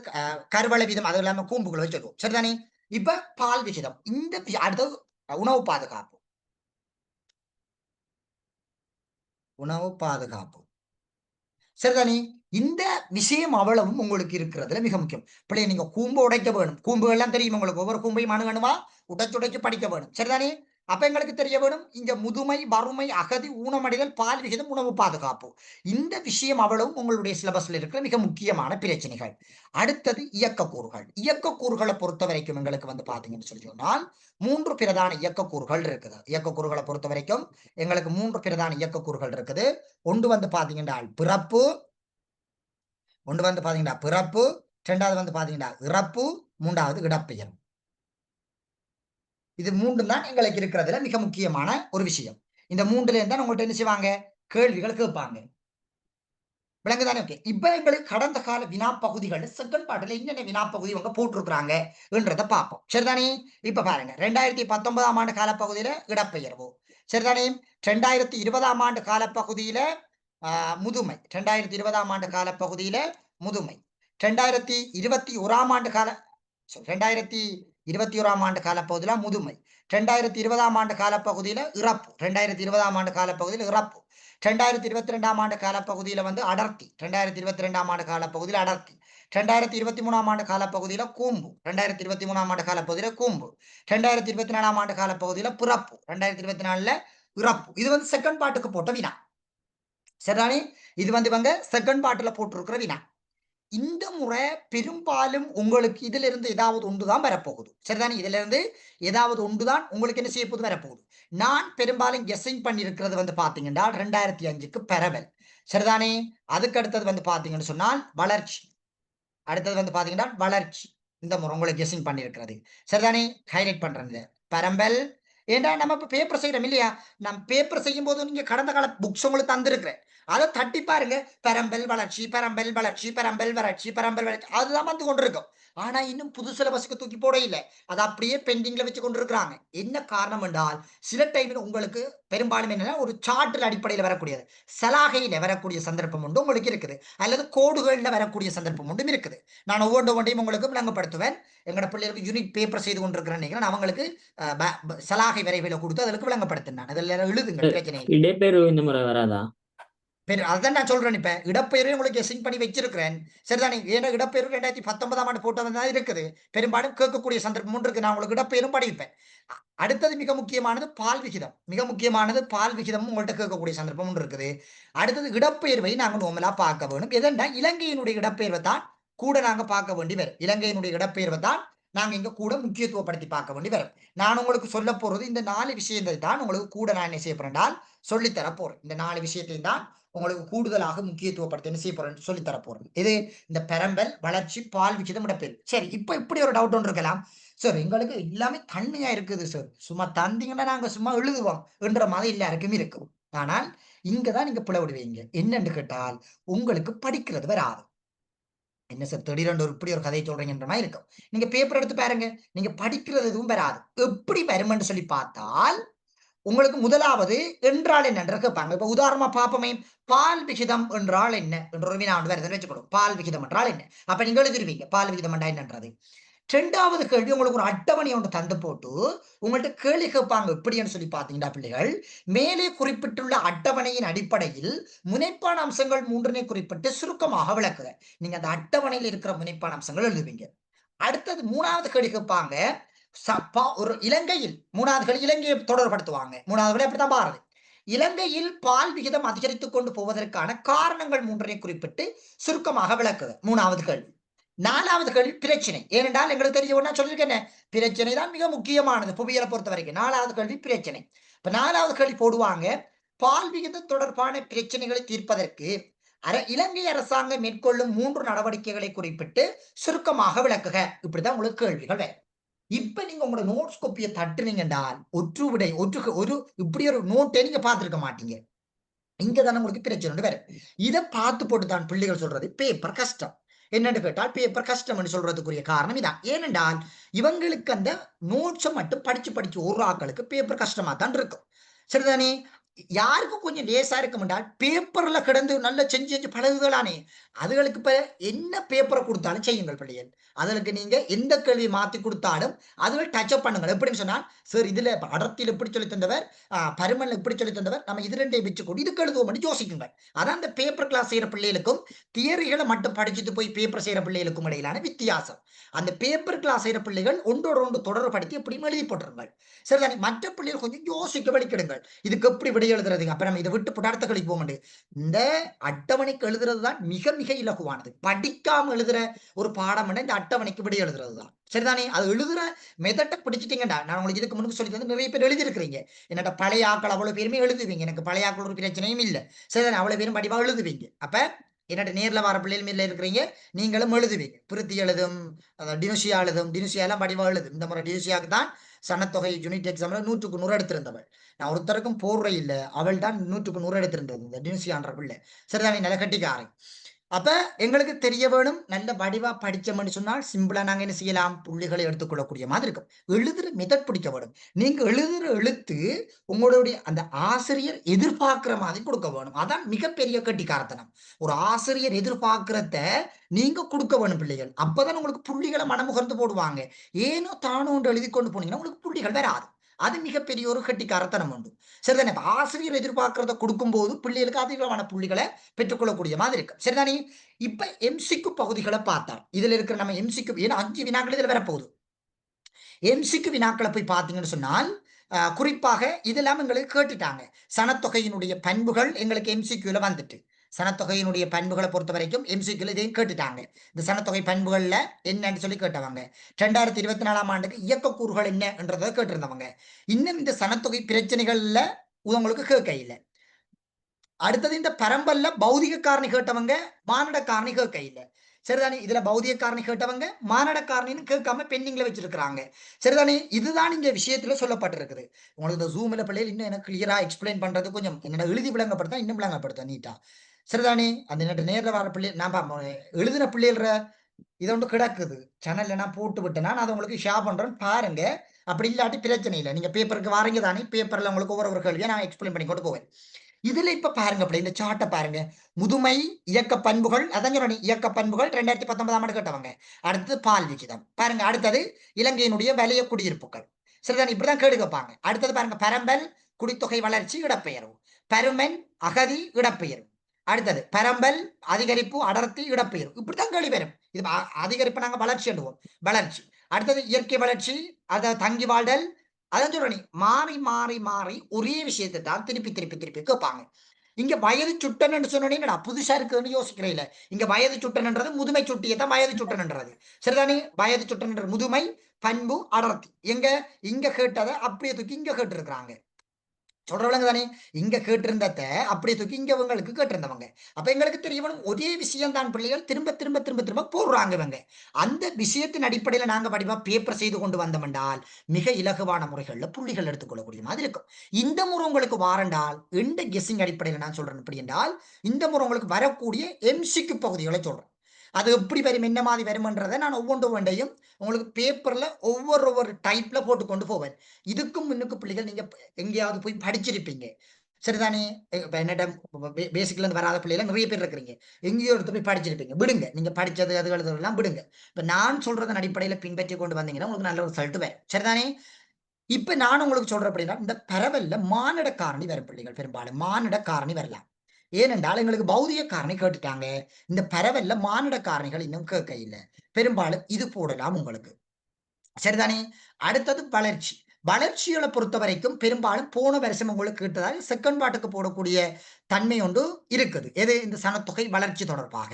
கருவள விதம். அது இல்லாம கூம்புகளை சொல்லுவோம். சரிதானே? இப்ப பால் விகிதம். இந்த அடுத்தது உணவு பாதுகாப்பு. உணவு பாதுகாப்பு. சரிதானே? இந்த விஷயம் அவ்வளவும் உங்களுக்கு இருக்கிறதுல மிக முக்கியம். பிள்ளை நீங்க கூம்பு உடைக்க வேணும். கூம்பு எல்லாம் தெரியும் உங்களுக்கு. ஒவ்வொரு கூம்பையும் அணுகணுமா உடைச்சு படிக்க வேணும். சரிதானே? அப்ப எங்களுக்கு தெரிய வேணும் இங்க முதுமை, வறுமை, அகதி, ஊனமடைதல், பால் விகிதம், உணவு பாதுகாப்பு. இந்த விஷயம் அவ்வளவும் உங்களுடைய சிலபஸ்ல இருக்கிற மிக முக்கியமான பிரச்சனைகள். அடுத்தது இயக்கக்கூறுகள். இயக்கக்கூறுகளை பொறுத்த வரைக்கும் எங்களுக்கு வந்து பாத்தீங்கன்னு சொல்லி சொன்னால் 3 பிரதான இயக்கக்கூறுகள் இருக்குது. இயக்கக்கூறுகளை பொறுத்த வரைக்கும் எங்களுக்கு 3 பிரதான இயக்கக்கூறுகள் இருக்குது. ஒன்று வந்து பாத்தீங்கன்னா பிறப்பு, ஒன்று வந்து பாத்தீங்கன்னா பிறப்பு, இரண்டாவது வந்து பாத்தீங்கன்னா இறப்பு, மூன்றாவது இடப்பெயர். இது 3 தான் எங்களுக்கு இருக்கிறதுல மிக முக்கியமான ஒரு விஷயம். இந்த 3ல இருந்தா உங்கள்ட்ட என்ன செய்வாங்க கேள்விகள் கேட்பாங்க. விளங்குதானே? ஓகே. இப்ப எங்களுக்கு கடந்த கால வினா பகுதிகள் செகண்ட் பார்ட்ல என்னென்ன வினா பகுதி இவங்க போட்டிருக்கிறாங்க என்றதை பார்ப்போம். சரிதானே? இப்ப பாருங்க 2019ஆம் ஆண்டு காலப்பகுதியில இடப்பெயர்வு. சரிதானே? 2020ஆம் ஆண்டு காலப்பகுதியில முதுமை. 2020ஆம் ஆண்டு காலப்பகுதியில முதுமை. 2021ஆம் ஆண்டு கால 2021ஆம் ஆண்டு காலப்பகுதியில முதுமை. 2020ஆம் ஆண்டு காலப்பகுதியில இறப்பு. 2020ஆம் ஆண்டு காலப்பகுதியில இறப்பு. 2022ஆம் ஆண்டு காலப்பகுதியில வந்து அடர்த்தி. 2022ஆம் ஆண்டு காலப்பகுதியில அடர்த்தி. 2023ஆம் ஆண்டு காலப்பகுதியில கூம்பு. 2023ஆம் ஆண்டு காலப்பகுதியில கூம்பு. 2024ஆம் ஆண்டு காலப்பகுதியில பிறப்பு. 2024ல இறப்பு. இது வந்து செகண்ட் பார்ட்டுக்கு போட்ட வினா. சரிதானே? இது வந்து இவங்க செகண்ட் பார்ட்ல போட்டிருக்கிற வினா. இந்த முறை பெரும்பாலும் உங்களுக்கு இதுல இருந்து ஏதாவது ஒன்றுதான் வரப்போகுது. சரிதானே? இதுல இருந்து ஏதாவது ஒன்றுதான் உங்களுக்கு என்ன செய்ய போது வரப்போகுது. நான் பெரும்பாலும் கெஸ்ஸிங் பண்ணி இருக்கிறது வந்து பாத்தீங்கன்னா 2005க்கு பரவல். சரிதானே? அதுக்கு அடுத்தது வந்து பாத்தீங்கன்னு சொன்னால் வளர்ச்சி. அடுத்தது வந்து பாத்தீங்கன்னா வளர்ச்சி. இந்த முறை உங்களுக்கு கெஸ்ஸிங் பண்ணி இருக்கிறது. சரிதானே? ஹைலைட் பண்றது பரம்பல். ஏண்டா நம்ம இப்ப பேப்பர் செய்யறோம் இல்லையா? நம்ம பேப்பர் செய்யும் போது நீங்க கடந்த கால புக்ஸ் உங்களுக்கு தந்திருக்கிறேன். அதை தட்டி பாருங்க. பரம்பல் வளர்ச்சி, பரம்பல் வளர்ச்சி, பரம்பல் வளர்ச்சி, பரம்பல் வளர்ச்சி, அதுதான் வந்து கொண்டிருக்கும். ஆனா இன்னும் புது சிலபஸ்க்கு தூக்கி போட இல்லை. அது அப்படியே பெண்டிங்ல வச்சு கொண்டிருக்கிறாங்க. என்ன காரணம் என்றால் சில டைம்ல உங்களுக்கு பெரும்பாலும் என்னன்னா ஒரு சார்ட்டில் அடிப்படையில் வரக்கூடியது, சலாகையில வரக்கூடிய சந்தர்ப்பம் உண்டு உங்களுக்கு இருக்குது, அல்லது கோடுகள்ல வரக்கூடிய சந்தர்ப்பம் ஒன்றும் இருக்குது. நான் ஒவ்வொன்றையும் உங்களுக்கு விளங்கப்படுத்துவேன். எங்களோட பிள்ளைகளுக்கு யூனிட் பேப்பர் செய்து கொண்டிருக்கிறேன். நான் அவங்களுக்கு சலாகை விரைவில் கொடுத்து அதற்கு விளங்கப்படுத்தினான். அதெல்லாம் எழுதுங்க, பிரச்சனை இல்லை. இடைப்பெரு இந்த முறை வராதா? அதான் நான் சொல்றேன். இப்ப இடப்பெயர்வு உங்களுக்கு கெஸ்ஸிங் பண்ணி வச்சிருக்கிறேன். சரிதானே? ஏன்னா இடப்பெயர்வு 2019ஆம் ஆண்டு போட்டது தான் இருக்குது. பெரும்பாலும் கேட்கக்கூடிய சந்தர்ப்பம் ஒன்று இருக்கு. நான் உங்களுக்கு இடப்பெயரும் படிப்பேன். அடுத்தது மிக முக்கியமானது பால் விகிதம். மிக முக்கியமானது பால் விகிதம் உங்கள்கிட்ட கேட்கக்கூடிய சந்தர்ப்பம் ஒன்று இருக்குது. அடுத்தது இடப்பெயர்வை நாங்கள் நோமலா பார்க்க வேணும். எதெண்டா இலங்கையினுடைய இடப்பெயர்வை தான் கூட நாங்க பார்க்க வேண்டி வரும். இலங்கையினுடைய இடப்பெயர்வை தான் நாங்க இங்க கூட முக்கியத்துவப்படுத்தி பார்க்க வேண்டி வரும். நான் உங்களுக்கு சொல்ல போறது இந்த 4 விஷயத்தை தான் உங்களுக்கு கூட நான் என்ன செய்ய போறேன் சொல்லித்தர போறேன். இந்த 4 விஷயத்தை தான் உங்களுக்கு கூடுதலாக முக்கியத்துவப்படுத்தி என்ன செய்ய போறேன் சொல்லித்தர போறேன். இது இந்த பெரம்பல், வளர்ச்சி, பால் விகிதம், இடப்பெயர்வு. சரி, இப்ப இப்படி ஒரு டவுட் ஒன்று இருக்கலாம். சார் எங்களுக்கு எல்லாமே தன்மையா இருக்குது சார், சும்மா தந்தீங்கன்னா நாங்க சும்மா எழுதுவோம் என்ற மாதிரி எல்லாருக்கும் இருக்கும். ஆனால் இங்கதான் நீங்க பிளவிடுவீங்க. என்னன்னு கேட்டால் உங்களுக்கு படிக்கிறது வராது. என்ன சார் திடீரென்று இப்படி ஒரு கதையை சொல்றீங்கன்ற மாதிரி இருக்கும். நீங்க பேப்பர் எடுத்து பாருங்க, நீங்க படிக்கிறது எதுவும் வராது. எப்படி வருமென்று சொல்லி பார்த்தால் உங்களுக்கு முதலாவது என்றால் என்னன்ற கேட்பாங்க. இப்ப உதாரணமா பார்ப்போமே, பால் விகிதம் என்றால் என்ன என்ற ஒரு வினா வருதுன்னு வச்சுக்கணும். பால் விகிதம் என்றால் என்ன? அப்ப நீங்க எழுதிருவீங்க பால் விகிதம் என்றால் என்னன்றது. 2வது கேள்வி உங்களுக்கு ஒரு அட்டவணை ஒன்று தந்து போட்டு உங்கள்ட்ட கேள்வி கேட்பாங்க. எப்படின்னு சொல்லி பார்த்தீங்கன்னா பிள்ளைகள், மேலே குறிப்பிட்டுள்ள அட்டவணையின் அடிப்படையில் முனைப்பான அம்சங்கள் 3னை குறிப்பிட்டு சுருக்கமாக விளக்குக. நீங்க அந்த அட்டவணையில் இருக்கிற முனைப்பான அம்சங்கள் எழுதுவீங்க. அடுத்தது 3வது கேள்வி கேட்பாங்க. ஒரு இலங்கையில் 3வது கேள்வி இலங்கையை தொடர்படுத்துவாங்க. 3வது கேள்வி அப்படித்தான் பாருது. இலங்கையில் பால் விகிதம் அதிகரித்துக் கொண்டு போவதற்கான காரணங்கள் 3னை குறிப்பிட்டு சுருக்கமாக விளக்குக. 3வது கேள்வி. 4வது கேள்வி பிரச்சனை. ஏனென்றால் எங்களுக்கு தெரிய ஒண்ணா சொல்லியிருக்கேன், பிரச்சனை தான் மிக முக்கியமானது புவியியலை பொறுத்த வரைக்கும். 4வது கேள்வி பிரச்சனை. இப்ப 4வது கேள்வி போடுவாங்க, பால் விகிதம் தொடர்பான பிரச்சனைகளை தீர்ப்பதற்கு இலங்கை அரசாங்கம் மேற்கொள்ளும் 3 நடவடிக்கைகளை குறிப்பிட்டு சுருக்கமாக விளக்குக. இப்படிதான் உங்களுக்கு கேள்விகள் வேறு. இப்ப நீங்க உங்களோட நோட்ஸ் கோப்பியை தட்டுனீங்க என்றால் ஒரு இப்படி ஒரு நோட்டை நீங்க பார்த்திருக்க மாட்டீங்க. இங்கதானே உங்களுக்கு பிரச்சனை வேற. இதை பார்த்து போட்டு தான் பிள்ளைகள் சொல்றது பேப்பர் கஷ்டம். என்னன்னு கேட்டால் பேப்பர் கஷ்டம் சொல்றதுக்குரிய காரணம் இதான். ஏனென்றால் இவங்களுக்கு அந்த நோட்ஸை மட்டும் படிச்சு ஒரு ஆக்களுக்கு பேப்பர் கஷ்டமா தான் இருக்கும். சரிதானே? யாருக்கு கொஞ்சம் லேசா இருக்கும் என்றால் பேப்பர்ல கிடந்து நல்லா செஞ்சு செஞ்சு பழகுகளானே அதுகளுக்கு இப்ப என்ன பேப்பரை கொடுத்தாலும் செய்யுங்கள் பிள்ளைகள். அதுகளுக்கு நீங்க எந்த கேள்வியை மாத்தி கொடுத்தாலும் அதுகள் டச்சப் பண்ணுங்கள். எப்படின்னு சொன்னால் சார் இதுல அடர்த்தியில் இப்படி சொல்லி தந்தவர், பருமன்ல இப்படி சொல்லி தந்தவர், நம்ம இது ரெண்டையும் வச்சு கொண்டு இதுக்கு எழுதுவோம் யோசிக்குங்க. அதான் அந்த பேப்பர் கிளாஸ் செய்யற பிள்ளைகளுக்கும் தியரிகளை மட்டும் படிச்சுட்டு போய் பேப்பர் செய்யற பிள்ளைகளுக்கும் இடையிலான வித்தியாசம். அந்த பேப்பர் கிளாஸ் செய்யற பிள்ளைகள் ஒன்றோட ஒன்று தொடர்படுத்தி எப்படியும் எழுதி போட்டுருங்கள். சரிதானே? மற்ற பிள்ளைகள் கொஞ்சம் யோசிக்க வழிக்கிடுங்கள். இதுக்கு எப்படி விடை எழுதுறதுங்க? அப்ப நம்ம இதை விட்டு போட்டு அடுத்த கழிக்கு போக மாட்டேன். இந்த அட்டவணைக்கு எழுதுறது தான் மிக மிக இலகுவானது. படிக்காம எழுதுற ஒரு பாடம் இந்த அட்டவணைக்கு விடை எழுதுறது தான். சரிதானே? அது எழுதுற மெதட்டை பிடிச்சிட்டீங்கடா. நான் உங்களுக்கு இதுக்கு முன்னுக்கு சொல்லி தந்து நிறைய பேர் எழுதிருக்கிறீங்க. என்னோட பழைய ஆக்கள் அவ்வளவு பேருமே எழுதுவீங்க. எனக்கு பழைய ஆக்கள் ஒரு பிரச்சனையும் இல்லை. சரிதானே? அவ்வளவு பேரும் படிவா எழுதுவீங்க. அப்ப என்னோட நேர்ல வர பிள்ளைகள் மேல இருக்கிறீங்க, நீங்களும் எழுதுவீங்க. பிரித்தி எழுதும், டினுசியா எழுதும், டினுசியா எல்லாம் படிவா எழுதும். இந்த முறை டினுசியாவுக்கு தான் சனத்தொகை யூனிட் எக்ஸாம்ல 100க்கு 100 எடுத்திருந்தவள். நான் ஒருத்தருக்கும் போடுற இல்லை, அவள் தான் 100க்கு 100 எடுத்திருந்தது இந்த டினுசியான்ற பிள்ளை. சரிதானே? நல்ல கட்டிக்காரன். அப்ப எங்களுக்கு தெரிய வேணும், நல்ல வடிவா படிச்சோம்னு சொன்னால் சிம்பிளா நாங்க என்ன செய்யலாம், புள்ளிகளை எடுத்துக்கொள்ளக்கூடிய மாதிரி இருக்கும். எழுதுற மெதட் பிடிக்க வேணும். நீங்க எழுதுற எழுத்து உங்களுடைய அந்த ஆசிரியர் எதிர்பார்க்கிற மாதிரி கொடுக்க வேணும். அதான் மிகப்பெரிய கட்டிக்காரத்தனம். ஒரு ஆசிரியர் எதிர்பார்க்கிறத நீங்க கொடுக்க வேணும் பிள்ளைகள். அப்பதான் உங்களுக்கு புள்ளிகளை மனமுகர்ந்து போடுவாங்க. ஏனோ தானோ ஒன்று எழுதி கொண்டு போனீங்கன்னா உங்களுக்கு புள்ளிகள் வராது. அது மிகப்பெரிய ஒரு கட்டிக்காரத்தனம் உண்டு. சரிதானே? ஆசிரியர் எதிர்பார்க்கிறத கொடுக்கும்போது பிள்ளைகளுக்கு அதிகமான புள்ளிகளை பெற்றுக்கொள்ளக்கூடிய மாதிரி இருக்கு. சரிதானே? இப்ப எம்சிக்கு பகுதிகளை பார்த்தா இதுல இருக்கிற நம்ம எம்சிக்கு ஏன்னா 5 வினாக்கள் இதுல வரப்போகுது. எம்சிக்கு வினாக்களை போய் பார்த்தீங்கன்னு சொன்னால் குறிப்பாக இதெல்லாம் எங்களுக்கு கேட்டுட்டாங்க. சனத்தொகையினுடைய பண்புகள் எங்களுக்கு எம்சிக்யூல வந்துட்டு, சனத்தொகையினுடைய பண்புகளை பொறுத்த வரைக்கும் எம்சிக்யூல இதையும் கேட்டுட்டாங்க. இந்த சனத்தொகை பண்புகள்ல என்னன்னு சொல்லி கேட்டவங்க. 2024ஆம் ஆண்டுக்கு இயக்கக்கூறுகள் என்ன என்றதை கேட்டிருந்தவங்க. இன்னும் இந்த சனத்தொகை பிரச்சனைகள்ல உங்களுக்கு கேட்க இல்லை. அடுத்தது இந்த பரம்பல்ல பௌதிக காரணி கேட்டவங்க, மானட காரணி கேட்க இல்லை. சரிதானே? இதுல பௌதிக காரணி கேட்டவங்க மானட காரணின்னு கேட்காம பெண்டிங்ல வச்சிருக்கிறாங்க. சரிதானே? இதுதான் இங்க விஷயத்துல சொல்லப்பட்டிருக்குது. உங்களுக்கு இந்த ஜூம்ல பிள்ளைகள் இன்னும் எனக்கு கிளியரா எக்ஸ்பிளைன் பண்றது கொஞ்சம் என்னோட எழுதி விளங்கப்படுத்தா இன்னும் விளங்கப்படுத்த நீட்டா. சரிதானே? அந்த என்னோட நேரில் வர பிள்ளை நான் எழுதின பிள்ளைகள இதை ஒன்று கிடக்குது சேனல்ல நான் போட்டு விட்டேன்னா நான் அதை உங்களுக்கு ஷேர் பண்றேன் பாருங்க. அப்படி இல்லாட்டி பிரச்சனை இல்லை. நீங்க பேப்பருக்கு வாரீங்க தானே, பேப்பர்ல உங்களுக்கு ஒவ்வொரு கேள்வியை நான் எக்ஸ்பிளைன் பண்ணி கொண்டு போவேன். இதுல இப்ப பாருங்க அப்படி இந்த சார்ட்டை பாருங்க. முதுமை இயக்க பண்புகள், அதான் சொல்றேன் இயக்க பண்புகள் 2019ஆம் ஆண்டு கேட்டவங்க. அடுத்தது பால் விகிதம் பாருங்க. அடுத்தது இலங்கையினுடைய வலய குடியிருப்புகள். சரிதான்? இப்படிதான் கேடு கேட்பாங்க. அடுத்தது பாருங்க பரம்பல் குடித்தொகை வளர்ச்சி இடப்பெயர்வு, பருமன் அகதி இடப்பெயர்வு. அடுத்தது பரம்பல் அதிகரிப்பு அடர்த்தி இடப்பெயர்வு. இப்படித்தான் கேள்வி வரும். இது அதிகரிப்பு நாங்க வளர்ச்சி எழுதுவோம், வளர்ச்சி. அடுத்தது இயற்கை வளர்ச்சி, அதை தங்கி வாழ்தல். அதான் சொல்றேன் மாறி மாறி மாறி ஒரே விஷயத்தை தான் திருப்பி திருப்பி திருப்பி கேட்பாங்க. இங்க வயது சுட்டன் சொன்னீங்கன்னா புதுசா இருக்குன்னு யோசிக்கிறேன். இங்க வயது சுட்டன்ன்றது முதுமை சுட்டியை தான் வயது சுட்டன்ன்றது. சரிதானே? வயது சுட்டன்ன்றது முதுமை பண்பு அடர்த்தி. எங்க இங்க கேட்டதை அப்படியே தூக்கி இங்க கேட்டு இருக்கிறாங்க. சொல்றவங்க தானே? இங்க கேட்டிருந்தத அப்படியே தூக்கி இங்க உங்களுக்கு கேட்டிருந்தவங்க. அப்ப எங்களுக்கு தெரியணும் ஒரே விஷயம் தான் பிள்ளைகள் திரும்ப திரும்ப திரும்ப திரும்ப போடுறாங்க இவங்க. அந்த விஷயத்தின் அடிப்படையில நாங்க படிப்பா பேப்பர் செய்து கொண்டு வந்தோம் என்றால் மிக இலகுவான முறைகள்ல புள்ளிகள் எடுத்துக்கொள்ளக்கூடிய மாதிரி இருக்கும். இந்த முறை உங்களுக்கு வாரண்டால் எந்த கெஸ்ஸிங் அடிப்படையில நான் சொல்றேன் அப்படி என்றால் இந்த முறை உங்களுக்கு வரக்கூடிய எம்சிக்கு பகுதிகளை சொல்றேன். அது எப்படி வரும், என்ன மாதிரி வரும்ன்றதை நான் ஒவ்வொன்றையும் உங்களுக்கு பேப்பர்ல ஒவ்வொரு டைப்ல போட்டு கொண்டு போவேன். இதுக்கும் முன்னுக்கு பிள்ளைகள் நீங்க எங்கேயாவது போய் படிச்சிருப்பீங்க. சரிதானே? என்னிடம் பேசிக்ல இருந்து வராத பிள்ளைகள் நிறைய பேர் இருக்கிறீங்க. எங்கேயோ எடுத்து போய் படிச்சிருப்பீங்க. விடுங்க, நீங்க படிச்சது அது எழுதுறதெல்லாம் விடுங்க. இப்ப நான் சொல்றதன் அடிப்படையில பின்பற்றி கொண்டு வந்தீங்கன்னா உங்களுக்கு நல்ல ஒரு ரிசல்ட் வரும். சரிதானே? இப்ப நான் உங்களுக்கு சொல்றேன் அப்படின்னா இந்த பரவல்ல மானிட காரணி வரும் பிள்ளைகள். பெரும்பாலும் மானிட காரணி வரலாம். ஏனென்றால் எங்களுக்கு பௌதிக காரணி கேட்டுட்டாங்க. இந்த பரவல்ல மானிட காரணிகள் இன்னும் கேட்க இல்லை. பெரும்பாலும் இது போடலாம் உங்களுக்கு. சரிதானே? அடுத்தது வளர்ச்சி. வளர்ச்சிகளை பொறுத்த வரைக்கும் பெரும்பாலும் போன வருஷம் உங்களுக்கு கேட்டதால் செகண்ட் பார்ட்டுக்கு போடக்கூடிய தன்மை ஒன்று இருக்குது. எது? இந்த சனத்தொகை வளர்ச்சி தொடர்பாக.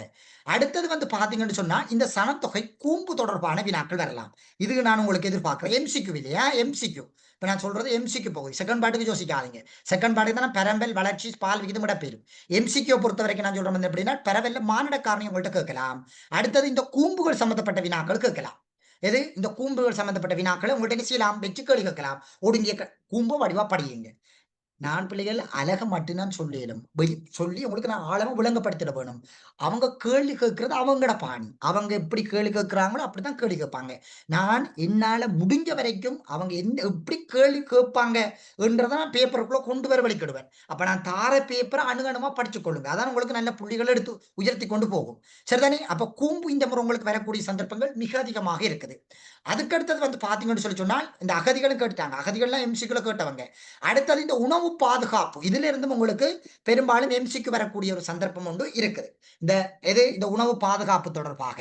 அடுத்தது வந்து பாத்தீங்கன்னு சொன்னா இந்த சனத்தொகை கூம்பு தொடர்பான வினாக்கள் வரலாம். இதுக்கு நான் உங்களுக்கு எதிர்பார்க்கிறேன். எம்சிக்யூ இல்லையா? எம்சிக்யூ. இப்ப நான் சொல்றது எம்சிக்யூ பகுதி. செகண்ட் பார்ட்டுக்கு யோசிக்காதீங்க. செகண்ட் பார்ட்டுக்கு தான் பெரம்பல் வளர்ச்சி பால் விகிதம் இடப்பெயரும். எம்சிக்யூ பொறுத்த வரைக்கும் நான் சொல்றேன் எப்படின்னா பெரவல்ல மானிட காரணி உங்கள்கிட்ட கேட்கலாம். அடுத்தது இந்த கூம்புகள் சம்பந்தப்பட்ட வினாக்கள் கேட்கலாம். எது? இந்த கூம்புகள் சம்பந்தப்பட்ட வினாக்களை உங்கள்கிட்ட செய்யலாம், வச்சு கேள்வி கேட்கலாம். ஒடுங்கிய கூம்பு வடிவா படியுங்க. நான் பிள்ளைகள் அழக மட்டும் நான் சொல்லிடும் சொல்லி உங்களுக்கு நான் ஆழமா விளங்கப்படுத்திட வேணும். அவங்க கேள்வி கேட்கறது அவங்களோட பாணி. அவங்க எப்படி கேள்வி கேட்கிறாங்களோ அப்படித்தான் கேள்வி கேட்பாங்க. நான் என்னால முடிஞ்ச வரைக்கும் அவங்க எப்படி கேள்வி கேட்பாங்க என்றதை நான் பேப்பருக்குள்ள கொண்டு வர வழிக்கிடுவேன். அப்ப நான் தார பேப்பரை அணுகணுமா படிச்சுக் கொள்ளுங்க. அதான் உங்களுக்கு நல்ல புள்ளிகளை எடுத்து உயர்த்தி கொண்டு போகும். சரிதானே? அப்ப கூம்பு இந்த முறை உங்களுக்கு வரக்கூடிய சந்தர்ப்பங்கள் மிக அதிகமாக இருக்குது. அதுக்கடுத்தது வந்து பாத்தீங்கன்னு சொல்லி சொன்னால் இந்த அகதிகளும் கேட்டுட்டாங்க. அகதிகள்லாம் எம்சிக்குள்ள கேட்டவங்க. அடுத்தது இந்த உணவு பாதுகாப்பு. இதுல இருந்தும் உங்களுக்கு பெரும்பாலும் எம்சிக்கு வரக்கூடிய ஒரு சந்தர்ப்பம் ஒன்று இருக்குது. இந்த உணவு பாதுகாப்பு தொடர்பாக.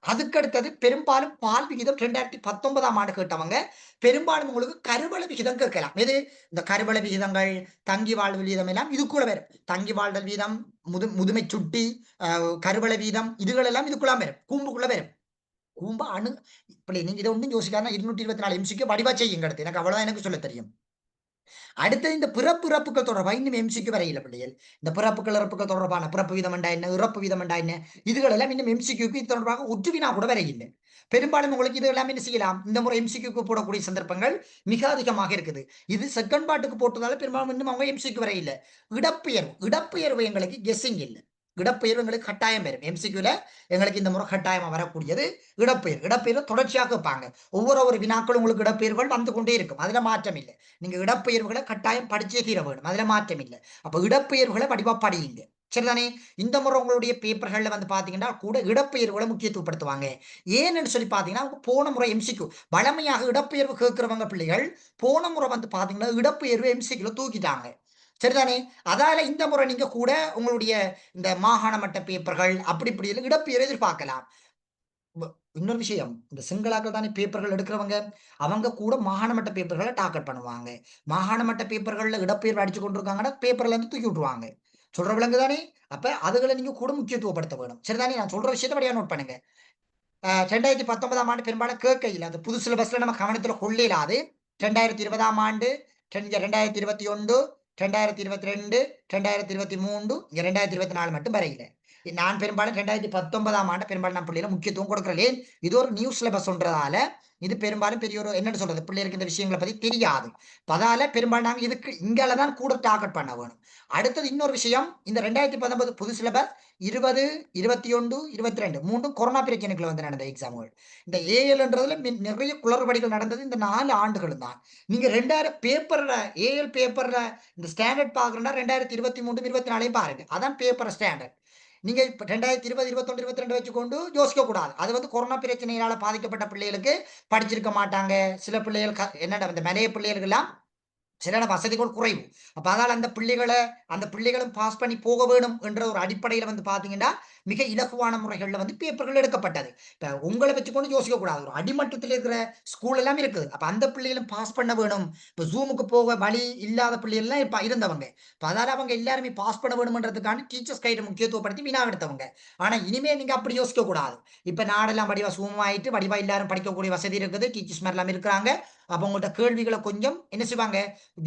அதுக்கடுத்தது பெரும்பாலும் பால் விகிதம் 2019ஆம் ஆண்டு கேட்டவங்க பெரும்பாலும் உங்களுக்கு கருவள விகிதம் கேட்கலாம். இந்த கருவள விகிதங்கள், தங்கி வாழ்வு வீதம் எல்லாம் இதுக்குள்ள வரும். தங்கி வாழ்தல் வீதம், முதுமை சுட்டி, கருவள வீதம் இதுகள் எல்லாம் இதுக்குள்ள வரும். கூம்புக்குள்ள வரும். கூம்பு இப்படி நீங்க இதை ஒன்றும் யோசிக்காம 224 எம்சிக்கு வடிவா செய்யுங்க. அடுத்து எனக்கு அவ்வளவுதான் எனக்கு சொல்ல தெரியும். அடுத்தது இந்த பிறப்பு இறப்புகள் தொடர்பாக இன்னும் எம்சிக்கு வரையில பிள்ளைகள். இந்த பிறப்புகள் இறப்புகள் தொடர்பான பிறப்பு வீதம் என்றா என்ன, இறப்பு வீதம் என்றா என்ன, இதுகள் எல்லாம் இன்னும் எம்சிக்கு இது தொடர்பாக ஒற்றுவினா கூட வரையில்லை. பெரும்பாலும் உங்களுக்கு இது எல்லாம் என்ன செய்யலாம், இந்த முறை எம்சிக்கு போடக்கூடிய சந்தர்ப்பங்கள் மிக அதிகமாக இருக்குது. இது செகண்ட் பார்ட்டுக்கு போட்டதால பெரும்பாலும் இன்னும் அவங்க எம்சிக்கு வரையில்லை. இடப்பெயர்வு எங்களுக்கு கெஸ்ஸிங் இல்லை. இடப்பெயர்வு எங்களுக்கு கட்டாயம் வரும். எம்சிக்யூல எங்களுக்கு இந்த முறை கட்டாயமா வரக்கூடியது இடப்பெயர்வு தொடர்ச்சியாக வைப்பாங்க. ஒவ்வொரு வினாக்களும் உங்களுக்கு இடப்பெயர்வுகள் வந்து கொண்டே இருக்கும். அதுல மாற்றம் இல்லை. நீங்க இடப்பெயர்வுகளை கட்டாயம் படிச்சே தீர வேணும். அதுல மாற்றம் இல்லை. அப்ப இடப்பெயர்வுகளை வடிவா படியுங்க. சரிதானே? இந்த முறை உங்களுடைய பேப்பர்கள்ல வந்து பாத்தீங்கன்னா கூட இடப்பெயர்வுகளை முக்கியத்துவப்படுத்துவாங்க. ஏன்னு சொல்லி பாத்தீங்கன்னா போன முறை எம்சிக்யூ வளமையாக இடப்பெயர்வு கேட்கிறவங்க பிள்ளைகள் போன முறை வந்து பாத்தீங்கன்னா இடப்பெயர்வு எம்சிக்யூல தூக்கிட்டாங்க. சரிதானே? அதால இந்த முறை நீங்க கூட உங்களுடைய இந்த மாகாண மட்ட பேப்பர்கள் அப்படி இப்படி இடப்பெயர் எதிர்பார்க்கலாம். இன்னொரு விஷயம், இந்த சிங்களாக்கள் தானே பேப்பர்கள் எடுக்கிறவங்க, அவங்க கூட மாகாண மட்ட பேப்பர்களை டார்கெட் பண்ணுவாங்க. மாகாண மட்ட பேப்பர்கள்ல இடப்பெயர்வு அடிச்சு கொண்டிருக்காங்கன்னா பேப்பர்ல இருந்து தூக்கி விட்டுருவாங்க. சொல்ற விலங்கு தானே? அப்ப அதுகளை நீங்க கூட முக்கியத்துவப்படுத்த வேணும். சரிதானே? நான் சொல்ற விஷயத்தை படியா நோட் பண்ணுங்க. 2019ஆம் ஆண்டு பெரும்பாலும் கேட்கையில் அது புது சிலபஸ்ல நம்ம கவனத்துல கொள்ளையிலாது. 2020ஆம் ஆண்டு, 2021, 2022, 2023, 2024 மட்டும் வரையில. நான் பெரும்பாலும் 2019ஆம் ஆண்டு பெரும்பாலும் நான் பிள்ளைகளை முக்கியத்துவம் கொடுக்கிறேன். இது ஒரு நியூ சிலபஸ்ன்றதால இது பெரும்பாலும் பெரிய ஒரு என்னன்னு சொல்றது, பிள்ளைகளுக்கு இந்த விஷயங்களை பத்தி தெரியாது. அதால பெரும்பாலும் நாங்க இதுக்கு இங்காலதான் கூட டார்கெட் பண்ண வேணும். அடுத்தது இன்னொரு விஷயம், இந்த 2019 புது சிலபஸ் 20, 21, 22 மூன்றும் கொரோனா பிரச்சனைக்குள்ள வந்து நடந்த எக்ஸாம்கள். இந்த ஏஎல்ன்றதுல நிறைய குளறுபடிகள் நடந்தது இந்த 4 ஆண்டுகளும் தான். நீங்க 2000 பேப்பர்ல ஏஎல் பேப்பர்ல இந்த ஸ்டாண்டர்ட் பாக்குறேன்னா 2023, 24 பாருங்க. அதான் பேப்பர் ஸ்டாண்டர்ட். நீங்க இப்ப 2020, 21, 22 வச்சுக்கொண்டு யோசிக்க கூடாது. அது வந்து கொரோனா பிரச்சனையினால பாதிக்கப்பட்ட பிள்ளைகளுக்கு படிச்சிருக்க மாட்டாங்க. சில பிள்ளைகள் என்னடா இந்த மலைய பிள்ளைகள் எல்லாம் சில வசதிகள் குறைவு. அப்ப அதனால அந்த பிள்ளைகளும் பாஸ் பண்ணி போக வேணும் என்ற ஒரு அடிப்படையில வந்து பாத்தீங்கன்னா மிக இலகுவான முறைகள்ல வந்து பேப்பர்கள் எடுக்கப்பட்டது. இப்ப உங்களை வச்சுக்கொண்டு யோசிக்க கூடாது. ஒரு அடிமட்டத்தில் இருக்கிற ஸ்கூல் எல்லாம் இருக்குது. அப்ப அந்த பிள்ளைகளும் பாஸ் பண்ண வேணும். இப்ப ஜூமுக்கு போக வழி இல்லாத பிள்ளைகள் எல்லாம் இப்ப இருந்தவங்க. இப்ப அதனால அவங்க எல்லாருமே பாஸ் பண்ண வேணும்ன்றதுக்கான டீச்சர்ஸ் கையில முக்கியத்துவப்படுத்தி வினா எடுத்தவங்க. ஆனா இனிமே நீங்க அப்படி யோசிக்க கூடாது. இப்ப நாடெல்லாம் வடிவா சூம் ஆயிட்டு வடிவா எல்லாரும் படிக்கக்கூடிய வசதி இருக்குது. டீச்சர்ஸ் மாதிரி எல்லாம் இருக்கிறாங்க. அப்ப உங்கள்ட்ட கேள்விகளை கொஞ்சம் என்ன செய்வாங்க,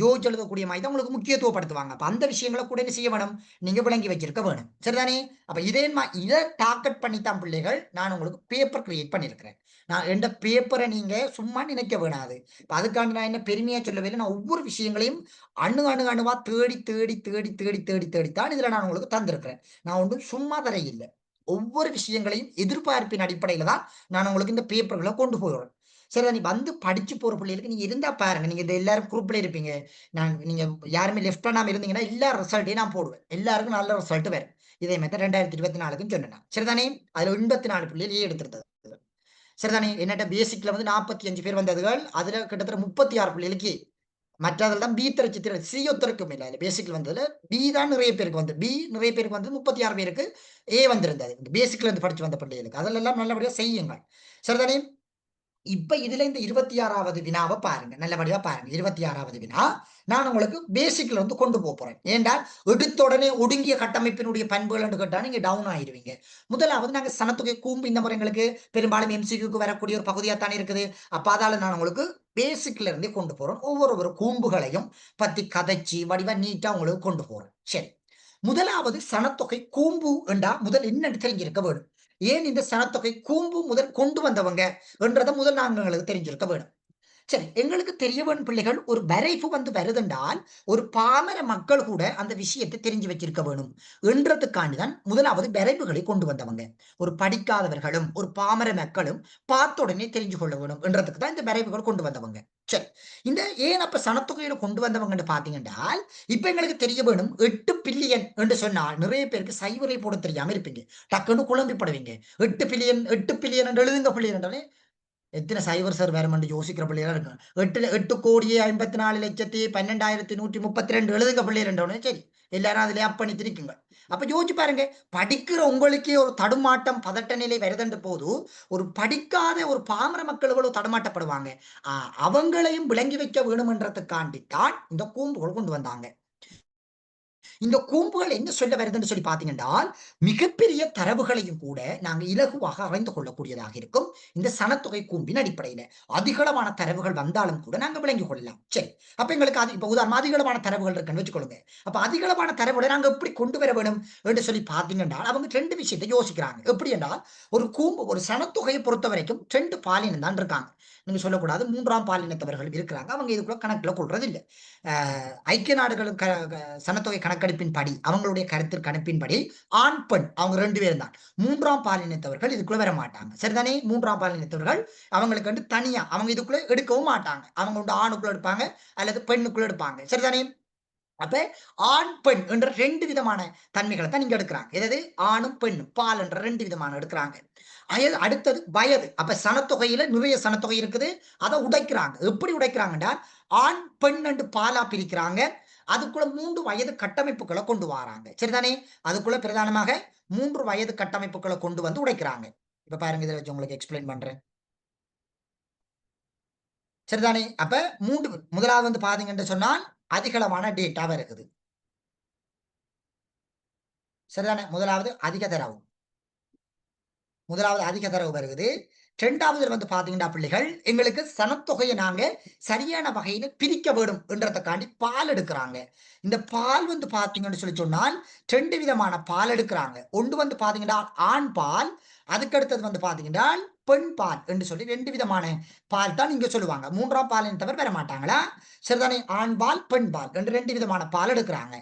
யோசிச்சு எழுதக்கூடிய மாதிரி தான் உங்களுக்கு முக்கியத்துவப்படுத்துவாங்க. அப்ப அந்த விஷயங்களை கூட என்ன செய்ய வேணும், நீங்க விளங்கி வச்சிருக்க வேணும். சரிதானே? அப்ப இதை டார்கெட் பண்ணித்தான் பிள்ளைகள் நான் உங்களுக்கு பேப்பர் கிரியேட் பண்ணியிருக்கிறேன். நான் எந்த பேப்பரை நீங்க சும்மா நினைக்க வேணாது. அதுக்காண்டி நான் என்ன பெருமையா சொல்லவே இல்லை. நான் ஒவ்வொரு விஷயங்களையும் அணுவா தேடித்தான் இதுல நான் உங்களுக்கு தந்திருக்கிறேன். நான் ஒன்றும் சும்மா தர இல்லை. ஒவ்வொரு விஷயங்களையும் எதிர்பார்ப்பின் அடிப்படையில தான் நான் உங்களுக்கு இந்த பேப்பர்களை கொண்டு போகிறேன். சரி, நீ வந்து படிச்சு போற பிள்ளைகளுக்கு நீங்க இருந்தா பாருங்க. நீங்க இந்த எல்லாரும் குரூப்ல இருப்பீங்க. நீங்க யாருமே லெஃப்ட் பண்ணாம இருந்தீங்கன்னா எல்லா ரிசல்ட்டையும் நான் போடுவேன். எல்லாருக்கும் நல்ல ரிசல்ட் வரும். இதே மாதிரி 2024க்கும் சொன்னேன். சரிதானே? அதுல 84 பிள்ளைகள் எடுத்திருந்தது. சரிதானே? என்னட்ட பேசிக்ல வந்து 45 பேர் வந்ததுகள். அதுல கிட்டத்தட்ட 36 பிள்ளைகளுக்கு மற்றதில் தான் பி தரச்சு சியோத்தருக்கும் இல்லை. பேசிக்ல வந்ததுல பி தான் நிறைய பேருக்கு வந்து நிறைய பேருக்கு வந்து 36 பேருக்கு ஏ வந்திருந்தது. பேசிக்ல இருந்து படிச்சு வந்த பிள்ளைகளுக்கு அதெல்லாம் நல்லபடியா செய்யுங்கள். சரிதானே? இப்ப இதுல இந்த 26வது வினாவை பாருங்க. நல்லபடியா பாருங்க. 26வது வினா நான் உங்களுக்கு பேசிக்ல இருந்து கொண்டு போறேன். ஏன்டா எடுத்த உடனே ஒடுங்கிய கட்டமைப்பினுடைய பண்புகள் கேட்டா நீங்க டவுன் ஆயிருவீங்க. முதலாவது நாங்க சனத்தொகை கூம்பு இந்த முறை எங்களுக்கு பெரும்பாலும் எம்சிக்யூக்கு வரக்கூடிய ஒரு பகுதியா தானே இருக்குது. அப்ப அதால நான் உங்களுக்கு பேசிக்ல இருந்தே கொண்டு போறேன். ஒவ்வொரு கூம்புகளையும் பத்தி கதைச்சி வடிவா நீட்டா உங்களுக்கு கொண்டு போறேன். சரி, முதலாவது சனத்தொகை கூம்பு என்றா முதல் என்னன்னு தெரிஞ்சிருக்க வேணும். ஏன் இந்த சனத்தொகை கூம்பு முதல் கொண்டு வந்தவங்க என்றதை முதல் நாங்களுக்கு தெரிஞ்சிருக்க வேணும். சரி, எங்களுக்கு தெரிய வேணும் பிள்ளைகள், ஒரு வரைவு வந்து வருதுண்டால், ஒரு பாமர மக்கள் கூட அந்த விஷயத்தை தெரிஞ்சு வச்சிருக்க வேணும் என்றதுக்காண்டி தான் முதலாவது வரைவுகளை கொண்டு வந்தவங்க. ஒரு படிக்காதவர்களும், ஒரு பாமர மக்களும் பார்த்த உடனே தெரிஞ்சு கொள்ள வேணும் என்றதுக்கு தான் இந்த வரைவுகள் கொண்டு வந்தவங்க. சரி, இந்த ஏன் அப்ப சனத்தொகையில கொண்டு வந்தவங்கன்னு பார்த்தீங்கன்றால், இப்ப எங்களுக்கு தெரிய வேணும் 8 பில்லியன் என்று சொன்னால் நிறைய பேருக்கு சைவரை போட தெரியாம இருப்பீங்க. டக்குன்னு குழம்பிப்படுவீங்க. 8 பில்லியன் 8 பில்லியன் என்று எழுதுங்க பில்லியன் என்றாலே எத்தனை சைபர் சார் வேறுமென்று யோசிக்கிற பிள்ளைகளா இருக்கும். 8,54,12,12,132 எழுதுங்க பிள்ளைகள் சரி. எல்லாரும் அதிலே அப் பண்ணி திரிக்குங்க. அப்ப யோசிச்சு பாருங்க. படிக்கிற உங்களுக்கே ஒரு தடுமாட்டம், பதட்ட நிலை வருதுன்ற போது, ஒரு படிக்காத ஒரு பாமர மக்கள் எவ்வளவு தடுமாட்டப்படுவாங்க. அவங்களையும் விளங்கி வைக்க வேணும்ன்றதுக்காண்டித்தான் இந்த கூம்புகள் கொண்டு வந்தாங்க. இந்த கூம்புகள் என்ன சொல்ல வருதுன்னு சொல்லி பார்த்தீங்கன்றால், மிகப்பெரிய தரவுகளையும் கூட நாங்க இலகுவாக அறிந்து கொள்ளக்கூடியதாக இருக்கும். இந்த சனத்தொகை கூம்பின் அடிப்படையில. அதிகளவான தரவுகள் வந்தாலும் கூட நாங்க விளங்கிக் கொள்ளலாம். சரி. அப்ப எங்களுக்கு இப்ப உதாரணமா அதிகளவான தரவுகள் இருக்குன்னு வச்சுக்கொள்ளுங்க. அப்ப அதிகளவான தரவுகளை நாங்க எப்படி கொண்டு வர வேணும் என்று சொல்லி பார்த்தீங்கன்றால், அவங்க 2 விஷயத்தை யோசிக்கிறாங்க. எப்படி என்றால், ஒரு கூம்பு ஒரு சனத்தொகையை பொறுத்தவரைக்கும் 2 பாலினம் தான் இருக்காங்க. நீங்க சொல்லக்கூடாது 3ஆம் பாலினத்தவர்கள் இருக்கிறாங்க. அவங்க இதுக்குள்ள கணக்குல கொள்றது இல்ல. ஐக்கிய நாடுகள் சனத்தொகை கணக்கெடுப்பின் படி அவங்களுடைய கருத்து கணிப்பின்படி ஆண் பெண் அவங்க 2 பேரும் தான். 3ஆம் பாலினத்தவர்கள் இதுக்குள்ள வர மாட்டாங்க. சரிதானே? 3ஆம் பாலினத்தவர்கள் அவங்களுக்கு வந்து தனியா அவங்க இதுக்குள்ள எடுக்கவும் மாட்டாங்க. அவங்க வந்து ஆணுக்குள்ள எடுப்பாங்க அல்லது பெண்ணுக்குள்ள எடுப்பாங்க. சரிதானே? அப்ப ஆண் பெண் என்ற 2 விதமான தன்மைகளை தான் இங்க எடுக்கிறாங்க. எது ஆணும் பெண்ணும் பால் என்ற 2 விதமான எடுக்கிறாங்க. அடுத்தது வயது. அப்ப சனத்தொகையில நிறைய சனத்தொகை இருக்குது. அதை உடைக்கிறாங்க. எப்படி உடைக்கிறாங்கன்னா ஆண் பெண் என்று பாலா பிரிக்கிறாங்க. அதுக்குள்ள 3 வயது கட்டமைப்புகளை கொண்டு வராங்க. சரிதானே? அதுக்குள்ள பிரதானமாக 3 வயது கட்டமைப்புகளை கொண்டு வந்து உடைக்கிறாங்க. இப்ப பாருங்க இதை வச்சு உங்களுக்கு எக்ஸ்பிளைன் பண்றேன். சரிதானே? அப்ப 3 முதலாவது வந்து பாத்தீங்கன்னு சொன்னால் அதிகளவான டேட்டாவா இருக்குது. சரிதானே? முதலாவது அதிக தரவு. முதலாவது அதிக தரவு வருகிறது. 2வது வந்து பாத்தீங்கன்னா பிள்ளைகள் எங்களுக்கு சனத்தொகையை நாங்க சரியான வகையில பிரிக்க வேண்டும் என்றதுக்காண்டி பால் எடுக்கிறாங்க. இந்த பால் வந்து பாத்தீங்கன்னு சொல்லி சொன்னால் 2 விதமான பால் எடுக்கிறாங்க. ஒன்று வந்து பாத்தீங்கன்னா ஆண் பால், அதுக்கு அடுத்தது வந்து பாத்தீங்கன்னா பெண் பால் என்று சொல்லி 2 விதமான பால் தான் இங்க சொல்லுவாங்க. 3ஆம் பாலின் தவிர வர மாட்டாங்களா? சரிதானே? ஆண் பால், பெண் பால் என்று 2 விதமான பால் எடுக்கிறாங்க.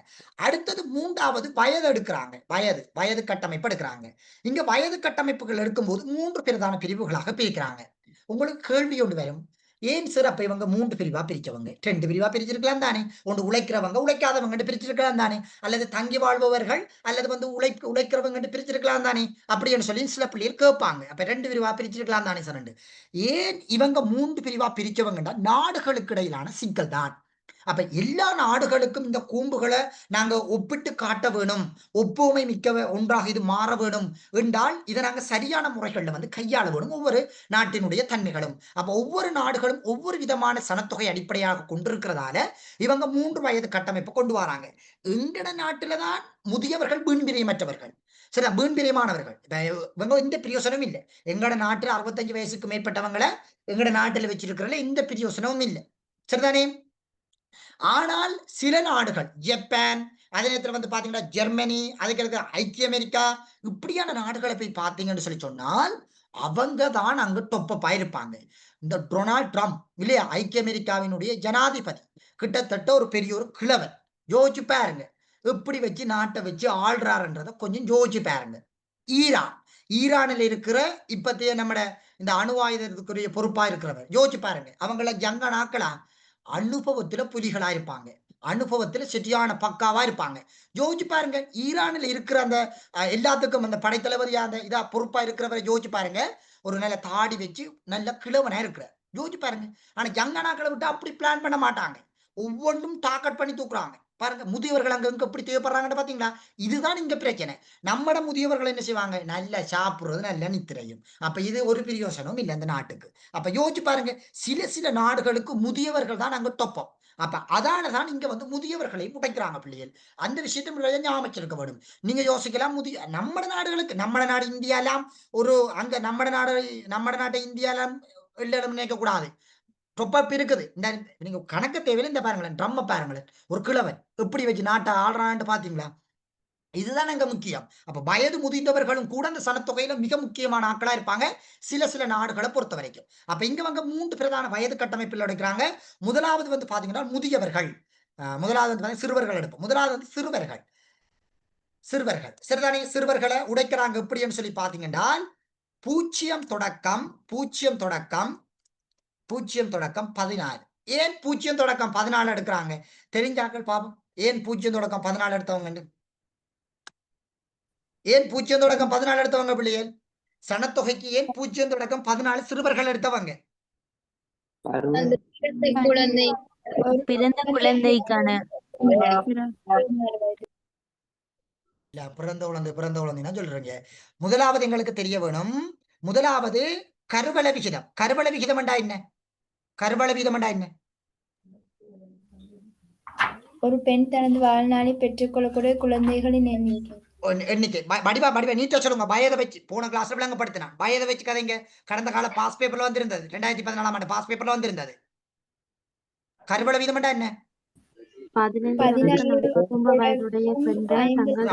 அடுத்தது 3வது வயது எடுக்கிறாங்க. வயது கட்டமைப்பு எடுக்கிறாங்க. இங்க வயது கட்டமைப்புகள் எடுக்கும்போது 3 பிரதான பிரிவுகளாக பிரிக்கிறாங்க. உங்களுக்கு கேள்வி ஒன்று வரும். ஏன் சார் அப்ப இவங்க 3 பிரிவா பிரிச்சவங்க? 2 பிரிவா பிரிச்சிருக்கலாம் தானே? ஒன்று உழைக்கிறவங்க, உழைக்காதவங்க பிரிச்சிருக்கலாம் தானே? அல்லது தங்கி வாழ்பவர்கள் அல்லது வந்து உழைக்கிறவங்க பிரிச்சிருக்கலாம் தானே? அப்படின்னு சொல்லி சில பிள்ளைகள் கேட்பாங்க. அப்ப 2 பிரிவா பிரிச்சிருக்கலாம் தானே சார்? ஏன் இவங்க 3 பிரிவா பிரிச்சவங்கன்னா நாடுகளுக்கு இடையிலான சிக்கல் தான். அப்ப எல்லா நாடுகளுக்கும் இந்த கூம்புகளை நாங்க ஒப்பிட்டு காட்ட வேணும். ஒப்புமை மிக்க ஒன்றாக இது மாற வேணும் என்றால் இதை நாங்க சரியான முறைகள்ல வந்து கையாள வேணும். ஒவ்வொரு நாட்டினுடைய தன்மைகளும். அப்ப ஒவ்வொரு நாடுகளும் ஒவ்வொரு விதமான சனத்தொகை அடிப்படையாக கொண்டிருக்கிறதால இவங்க 3 வயது கட்டமைப்பு கொண்டு வராங்க. எங்கட நாட்டுலதான் முதியவர்கள் வீண்பிரியமற்றவர்கள். சரி, வீண்பிரியமானவர்கள். இவங்க எந்த பிரயோசனமும் இல்லை. எங்கட நாட்டுல 65 வயசுக்கு மேற்பட்டவங்களை எங்கட நாட்டுல வச்சிருக்கிறதுல எந்த பிரயோசனமும் இல்லை. சரிதானே? ஆனால் சில நாடுகள் ஜப்பான், அதே நேரத்துல வந்து பாத்தீங்கன்னா ஜெர்மனி, அதுக்கு ஐக்கிய அமெரிக்கா இப்படியான நாடுகளை போய் பாத்தீங்கன்னு சொல்லி சொன்னால் அவங்க தான் அங்க டொப்பப்பா இருப்பாங்க. இந்த டொனால்ட் ட்ரம்ப் இல்லையா, ஐக்கிய அமெரிக்காவினுடைய ஜனாதிபதி கிட்டத்தட்ட ஒரு பெரிய ஒரு கிழவன். யோசிச்சு பாருங்க. எப்படி வச்சு நாட்டை வச்சு ஆள்றாருன்றத கொஞ்சம் யோசிச்சு பாருங்க. ஈரான் ஈரானில் இருக்கிற இப்பத்தைய நம்ம இந்த அணு ஆயுதத்துக்குரிய பொறுப்பா இருக்கிறவர் யோசிச்சு பாருங்க. அவங்கள ஜங்க நாக்களா அனுபவத்துல புலிகளா இருப்பாங்க. அனுபவத்துல சரியான பக்காவா இருப்பாங்க. யோசிச்சு பாருங்க. ஈரானில் இருக்கிற அந்த எல்லாத்துக்கும் அந்த படைத்தளபதியா அந்த இதா பொறுப்பா இருக்கிறவரை யோசிச்சு பாருங்க. ஒரு நல்ல தாடி வச்சு நல்ல கிழவனா இருக்கிற யோசிச்சு பாருங்க. ஆனா ஜங்கனாக்களை விட்டு அப்படி பிளான் பண்ண மாட்டாங்க. ஒவ்வொன்றும் டார்கெட் பண்ணி தூக்குறாங்க. பாருங்க முதியவர்கள் அங்க எப்படி தேவைப்படுறாங்கன்னு பாத்தீங்களா? இதுதான் இங்க பிரச்சனை. நம்மட முதியவர்கள் என்ன செய்வாங்க? நல்லா சாப்பிடுறது, நல்ல நித்திரையும். அப்ப இது ஒரு பிரயோசனம் இல்லை அந்த நாட்டுக்கு. அப்ப யோசிச்சு பாருங்க. சில நாடுகளுக்கு முதியவர்கள் தான் அங்க தொப்பம். அப்ப அதானதான் இங்க வந்து முதியவர்களை உடைக்கிறாங்க பிள்ளைகள். அந்த விஷயத்தை ஞாபகம் வச்சிருக்க வேண்டும். நீங்க யோசிக்கலாம் நம்ம நாடுகளுக்கு நம்ம நாடு இந்தியாலாம் ஒரு அங்க நம்ம நாட்டை இந்தியாலாம் இல்லைன்னு நினைக்க கூடாது. டொப்பப் இருக்குது. இந்த நீங்க கணக்க தேவையில்லை. இந்த பாருங்களேன் ட்ரம்ம பாருங்களேன். ஒரு கிழவன் எப்படி வச்சு நாட்டை ஆள்றான்னு பாத்தீங்களா? இதுதான் அங்க முக்கியம். அப்ப வயது முதிர்ந்தவர்களும் கூட அந்த சனத்தொகையில மிக முக்கியமான ஆட்களா இருப்பாங்க சில நாடுகளை பொறுத்த வரைக்கும். அப்ப இங்க வந்து 3 பிரதான வயது கட்டமைப்பில் எடுக்கிறாங்க. முதலாவது வந்து பாத்தீங்கன்னா முதியவர்கள், முதலாவது வந்து பாத்தீங்கன்னா சிறுவர்கள் எடுப்போம். முதலாவது வந்து சிறுவர்கள் சரிதானே. சிறுவர்களை உடைக்கிறாங்க எப்படின்னு சொல்லி பாத்தீங்கன்னா 0 தொடக்கம் 14. ஏன் 0 தொடக்கம் 14 எடுக்கிறாங்க? தெரிஞ்சாக்கள் பாப்போம். ஏன் 0 தொடக்கம் 14 எடுத்தவங்க? ஏன் 0 தொடக்கம் 14 எடுத்தவங்க பிள்ளைகள்? சனத்தொகைக்கு ஏன் 0 தொடக்கம் 14 சிறுவர்கள் எடுத்தவங்க? அந்த குழந்தை பிறந்த குழந்தைக்கான இல்ல பிறந்த குழந்தைன்னா சொல்றீங்க. முதலாவது எங்களுக்கு தெரிய வேணும். முதலாவது கருவள விகிதம். கருவள விகிதம் என்றா என்ன? கருவள விகிதம் என்றா என்ன? ஒரு பெண் தனது வாழ்நாளில் பெற்றுக்கொள்ளக்கூடிய குழந்தைகளின் எண்ணிக்கை. எண்ணிக்கை. வடிவா நீட்டா சொல்லுங்க. வயதை வச்சு போன கிளாஸ்ல விளங்கப்படுத்தினான். வயதை வச்சு கதைங்க. கடந்த கால பாஸ் பேப்பர்ல வந்திருந்தது. 2014ஆம் ஆண்டு பாஸ் பேப்பர்ல வந்திருந்தது. கருவள விகிதம் என்றா என்ன? 15 முதல் 49 வயதுடைய பெண்கள் தங்கள்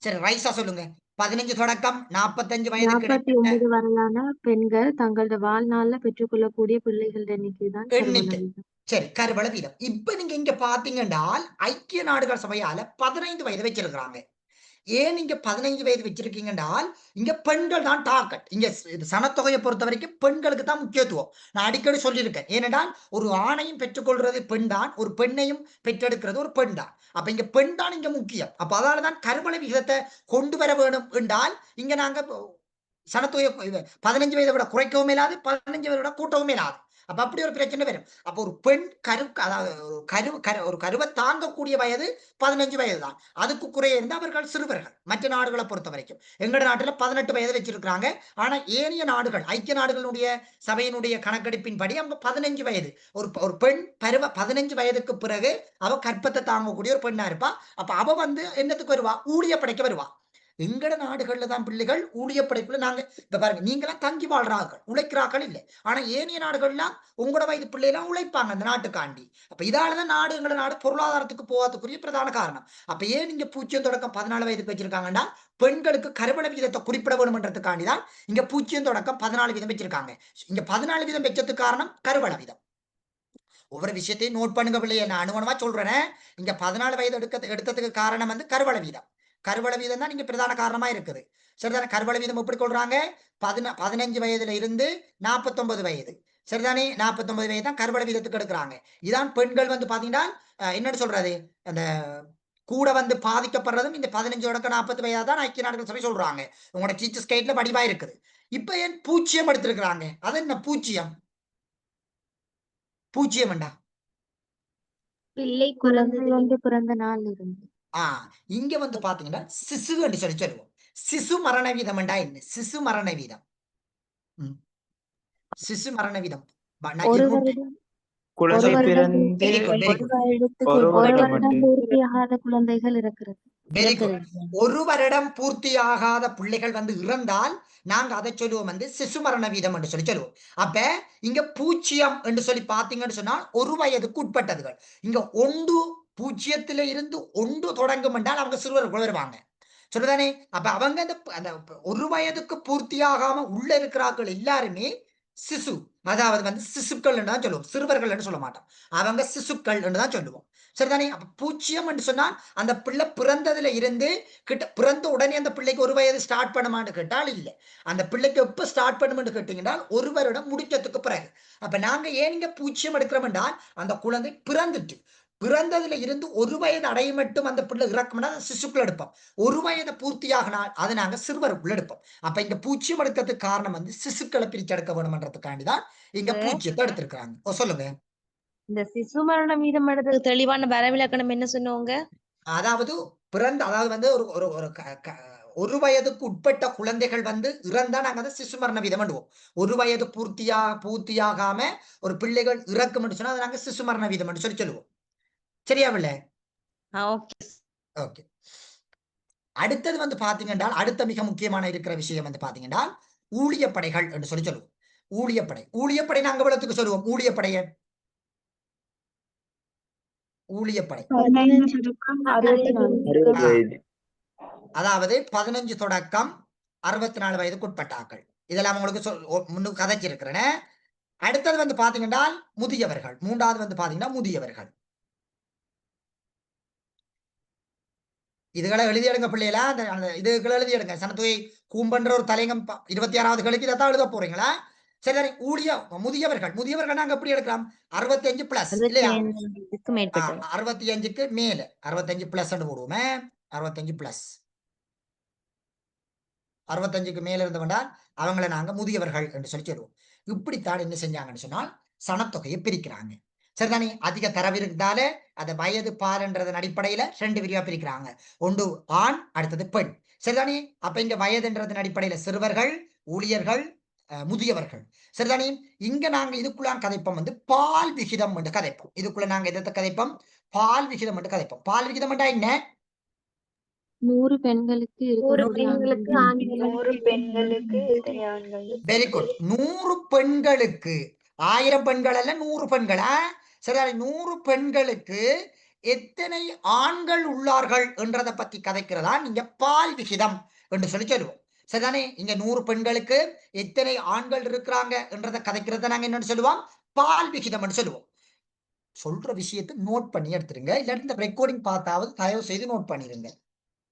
சரி ரைஸா சொல்லுங்க. 15 தொடக்கம் 45 வயதுக்கு 49 வரையான பெண்கள் தங்களது வாழ்நாள்ல பெற்றுக்கொள்ளக்கூடிய பிள்ளைகள் எண்ணிக்கை தான் எண்ணிக்கை. சரி கருவள வீதம். இப்ப நீங்க இங்க பாத்தீங்கன்னா ஐக்கிய நாடுகள் சபையால 15 வயது வச்சிருக்கிறாங்க. ஏன் இங்க 15 வயது வச்சிருக்கீங்கன்றால் இங்க பெண்கள் தான் டார்கெட். இங்க சனத்தொகையை பொறுத்த வரைக்கும் பெண்களுக்கு தான் முக்கியத்துவம். நான் அடிக்கடி சொல்லியிருக்கேன். ஏனென்றால் ஒரு ஆணையும் பெற்றுக்கொள்றது பெண் தான், ஒரு பெண்ணையும் பெற்றெடுக்கிறது ஒரு பெண் தான். அப்ப இங்க பெண் தான் இங்க முக்கியம். அப்ப அதனாலதான் கருவள விகிதத்தை கொண்டு வர வேணும் என்றால் இங்க நாங்க சனத்தொகை 15 வயதை விட குறைக்கவும் இல்லாது, 15 வயதை விட கூட்டவும் இல்லாது. அப்ப அப்படி ஒரு பிரச்சனை வரும். அப்ப ஒரு பெண் அதாவது ஒரு கருவை தாங்கக்கூடிய வயது 15 வயது தான். அதுக்கு குறைய இருந்து அவர்கள் சிறுவர்கள். மற்ற நாடுகளை பொறுத்த வரைக்கும் எங்கட நாட்டுல 18 வயது வச்சிருக்கிறாங்க. ஆனா ஏனைய நாடுகள் ஐக்கிய நாடுகளுடைய சபையினுடைய கணக்கெடுப்பின் படி அவங்க 15 வயது. ஒரு பெண் 15 வயதுக்கு பிறகு அவ கற்பத்தை தாங்கக்கூடிய ஒரு பெண்ணா இருப்பா. அப்ப அவ வந்து என்னத்துக்கு வருவா? ஊழிய படைக்க வருவா. எங்கட நாடுகள்ல தான் பிள்ளைகள் ஊழிய படைப்புல நாங்க இப்ப பாருங்க, நீங்களாம் தங்கி வாழ்றார்கள், உழைக்கிறார்கள் இல்லை. ஆனா ஏனைய நாடுகள்லாம் உங்களோட வயது பிள்ளைலாம் உழைப்பாங்க அந்த நாட்டுக்காண்டி. அப்ப இதாலதான் எங்கட நாடு பொருளாதாரத்துக்கு போவதுக்குரிய பிரதான காரணம். அப்ப ஏன் நீங்க 0 தொடக்கம் 14 வயதுக்கு வச்சிருக்காங்கன்னா பெண்களுக்கு கருவள விகிதத்தை குறிப்பிட வேணும்ன்றதுக்காண்டி தான் இங்க 0 தொடக்கம் 14 வீதம் வச்சிருக்காங்க. இங்க 14 வீதம் வச்சதுக்கு காரணம் கருவள வீதம். ஒவ்வொரு விஷயத்தையும் நோட் பண்ணுங்க பிள்ளைய. நான் அனுமானமா சொல்றேன். இங்க 14 வயது எடுத்ததுக்கு காரணம் வந்து கருவள வீதம். கருவள வீதம் தான் நீங்க பிரதான காரணமா இருக்குது. சரிதானே. கருவள வீதம் எப்படி கொள்றாங்க? 15 வயதுல இருந்து 49 வயது. சரிதானே. 49 வயது தான் கருவள வீதத்துக்கு எடுக்கிறாங்க. இதான் பெண்கள் வந்து பாத்தீங்கன்னா என்னன்னு சொல்றது, அந்த கூட வந்து பாதிக்கப்படுறதும் இந்த 15 தொடக்க 40 வயதா தான் ஐக்கிய நாடுகள் சபை சொல்றாங்க. உங்களோட டீச்சர்ஸ் கைட்ல வடிவா இருக்குது. இப்ப ஏன் 0 எடுத்திருக்கிறாங்க? அது என்ன 0? 0 வேண்டா. பிள்ளை குழந்தை பிறந்த நாள் இருந்து இங்க வந்து பாத்தீங்கன்னா சிசு என்று சொல்லி சொல்லுவோம். சிசு மரண வீதம் என்றா என்ன? சிசு மரண வீதம். சிசு மரண வீதம் குழந்தை பிறந்து ஒரு வருடம் பூர்த்தியாகாத குழந்தைகள் இருக்கிறது. Very good. ஒரு வருடம் பூர்த்தியாகாத பிள்ளைகள் வந்து இறந்தால் நாங்க அதை சொல்லுவோம் வந்து சிசு மரண வீதம் என்று சொல்லி சொல்லுவோம். அப்ப இங்க 0 என்று சொல்லி பாத்தீங்கன்னு சொன்னால் ஒரு வயதுக்கு உட்பட்டதுகள். இங்க 0 இருந்து 1 தொடங்கும் என்றால் அவங்க சிறுவர்கள் வருவாங்க. சொல்லுதானே. அப்ப அவங்க அந்த ஒரு வயதுக்கு பூர்த்தியாகாம உள்ள இருக்கிறார்கள் எல்லாருமே சிசு, அதாவது வந்து சிசுக்கள் தான் சொல்லுவோம். சிறுவர்கள் சொல்ல மாட்டோம். அவங்க சிசுக்கள் தான் சொல்லுவோம். சரிதானே. அப்ப 0 என்று சொன்னால் அந்த பிள்ளை பிறந்ததுல இருந்து பிறந்த உடனே அந்த பிள்ளைக்கு ஒரு வயது ஸ்டார்ட் பண்ணுமான்னு கேட்டால் இல்லை. அந்த பிள்ளைக்கு எப்ப ஸ்டார்ட் பண்ணுமென்று கேட்டீங்கன்னா ஒரு வருடம் முடிக்கிறதுக்கு பிறகு. அப்ப நாங்க ஏன் இங்க 0 எடுக்கிறோம் என்றால் அந்த குழந்தை பிறந்ததுல இருந்து ஒரு வயது அடைய மட்டும் அந்த பிள்ளை இறக்கும்னா சிசுக்குள் எடுப்போம். ஒரு வயதை பூர்த்தியாகினால் அதை நாங்க சிறுவருக்குள்ள எடுப்போம். அப்ப இங்க 0 எடுக்கிறதுக்கு காரணம் வந்து சிசுக்களை பிரிச்செடுக்க வேணும்ன்றதுக்காண்டிதான் இங்க 0 எடுத்திருக்காங்க. சொல்லுங்க. இந்த சிசு மரண வீதம் எடுத்து தெளிவான வரவிலக்கணம் என்ன சொன்னவங்க? அதாவது அதாவது வந்து ஒரு வயதுக்கு உட்பட்ட குழந்தைகள் வந்து இறந்தா நாங்க அதை சிசு மரண வீதம் பண்ணுவோம். ஒரு வயது பூர்த்தியாகாம ஒரு பிள்ளைகள் இறக்கும் சொன்னா அதை நாங்க சிசு மரண வீதம் சொல்லி சொல்லுவோம். சரியாவில்ல? ஓகே. அடுத்தது வந்து பாத்தீங்கன்னா அடுத்த மிக முக்கியமான இருக்கிற விஷயம் வந்து பாத்தீங்கன்னா ஊழியப்படைகள் என்று சொல்லி சொல்லுவோம். ஊழியப்படை நாங்க விளத்துக்கு சொல்லுவோம். ஊழியப்படை. 15 தொடக்கம் 64. 60 வயது. அதாவது 15 தொடக்கம் 64 வயதுக்கு உட்பட்டாக்கள். இதெல்லாம் உங்களுக்கு முன்னுக்கு கதைச்சிருக்கிறேன். அடுத்தது வந்து பாத்தீங்கன்னா முதியவர்கள். 3வது வந்து பாத்தீங்கன்னா முதியவர்கள். இதுகளை எழுதி எடுங்க பிள்ளைகளா. அந்த இதுகளை எழுதி எடுங்க. சனத்தொகை கூம்பன்ற ஒரு தலைங்கம் 26வது களுக்கு இதைத்தான் எழுத போறீங்களா? சரி, முதியவர்கள். முதியவர்கள் நாங்க எப்படி எடுக்கலாம்? 65 பிளஸ் இல்லையா? 65க்கு மேல 65 பிளஸ் போடுவோமே. 65 பிளஸ் 65க்கு மேல இருந்தவண்டால் அவங்கள நாங்க முதியவர்கள் என்று சொல்லி சொல்லுவோம். இப்படித்தான் என்ன செஞ்சாங்கன்னு சொன்னால் சனத்தொகையை பிரிக்கிறாங்க. சரிதானே? அதிக தரவு இருந்தாலே அந்த வயது பால்ன்றதன் அடிப்படையில 2 பிரிவா பிரிக்கிறாங்க. ஒன்று ஆண், அடுத்தது பெண். சரிதானே? அப்ப இங்க வயதுன்றதன் அடிப்படையில சிறுவர்கள், ஊழியர்கள், முதியவர்கள். சரிதானே? இங்க நாங்க இதுக்குள்ள கதைப்போம் வந்து பால் விகிதம் என்று கதைப்போம். இதுக்குள்ள நாங்க எதை கதைப்போம்? பால் விகிதம் என்று கதைப்போம். பால் விகிதம் என்றா என்ன? 100 பெண்களுக்கு இருக்கக்கூடிய ஆண்கள். 100 பெண்களுக்கு எத்தனை ஆண்கள்? Very good. 100 பெண்களுக்கு, 1000 பெண்கள் அல்ல, 100 பெண்களா? சரி, 100 பெண்களுக்கு எத்தனை ஆண்கள் உள்ளார்கள் என்றதை பத்தி கதைக்கிறதா நீங்க பால் விகிதம் என்று சொல்லி சொல்லுவோம். சரிதானே? இங்க 100 பெண்களுக்கு எத்தனை ஆண்கள் இருக்கிறாங்க என்றதை கதைக்கிறத நாங்க என்னன்னு சொல்லுவோம்? பால் விகிதம் என்று சொல்லுவோம். சொல்ற விஷயத்தை நோட் பண்ணி எடுத்துருங்க. இல்லாட்டி இந்த ரெக்கார்டிங் பார்த்தாவது தயவு செய்து நோட் பண்ணிருங்க.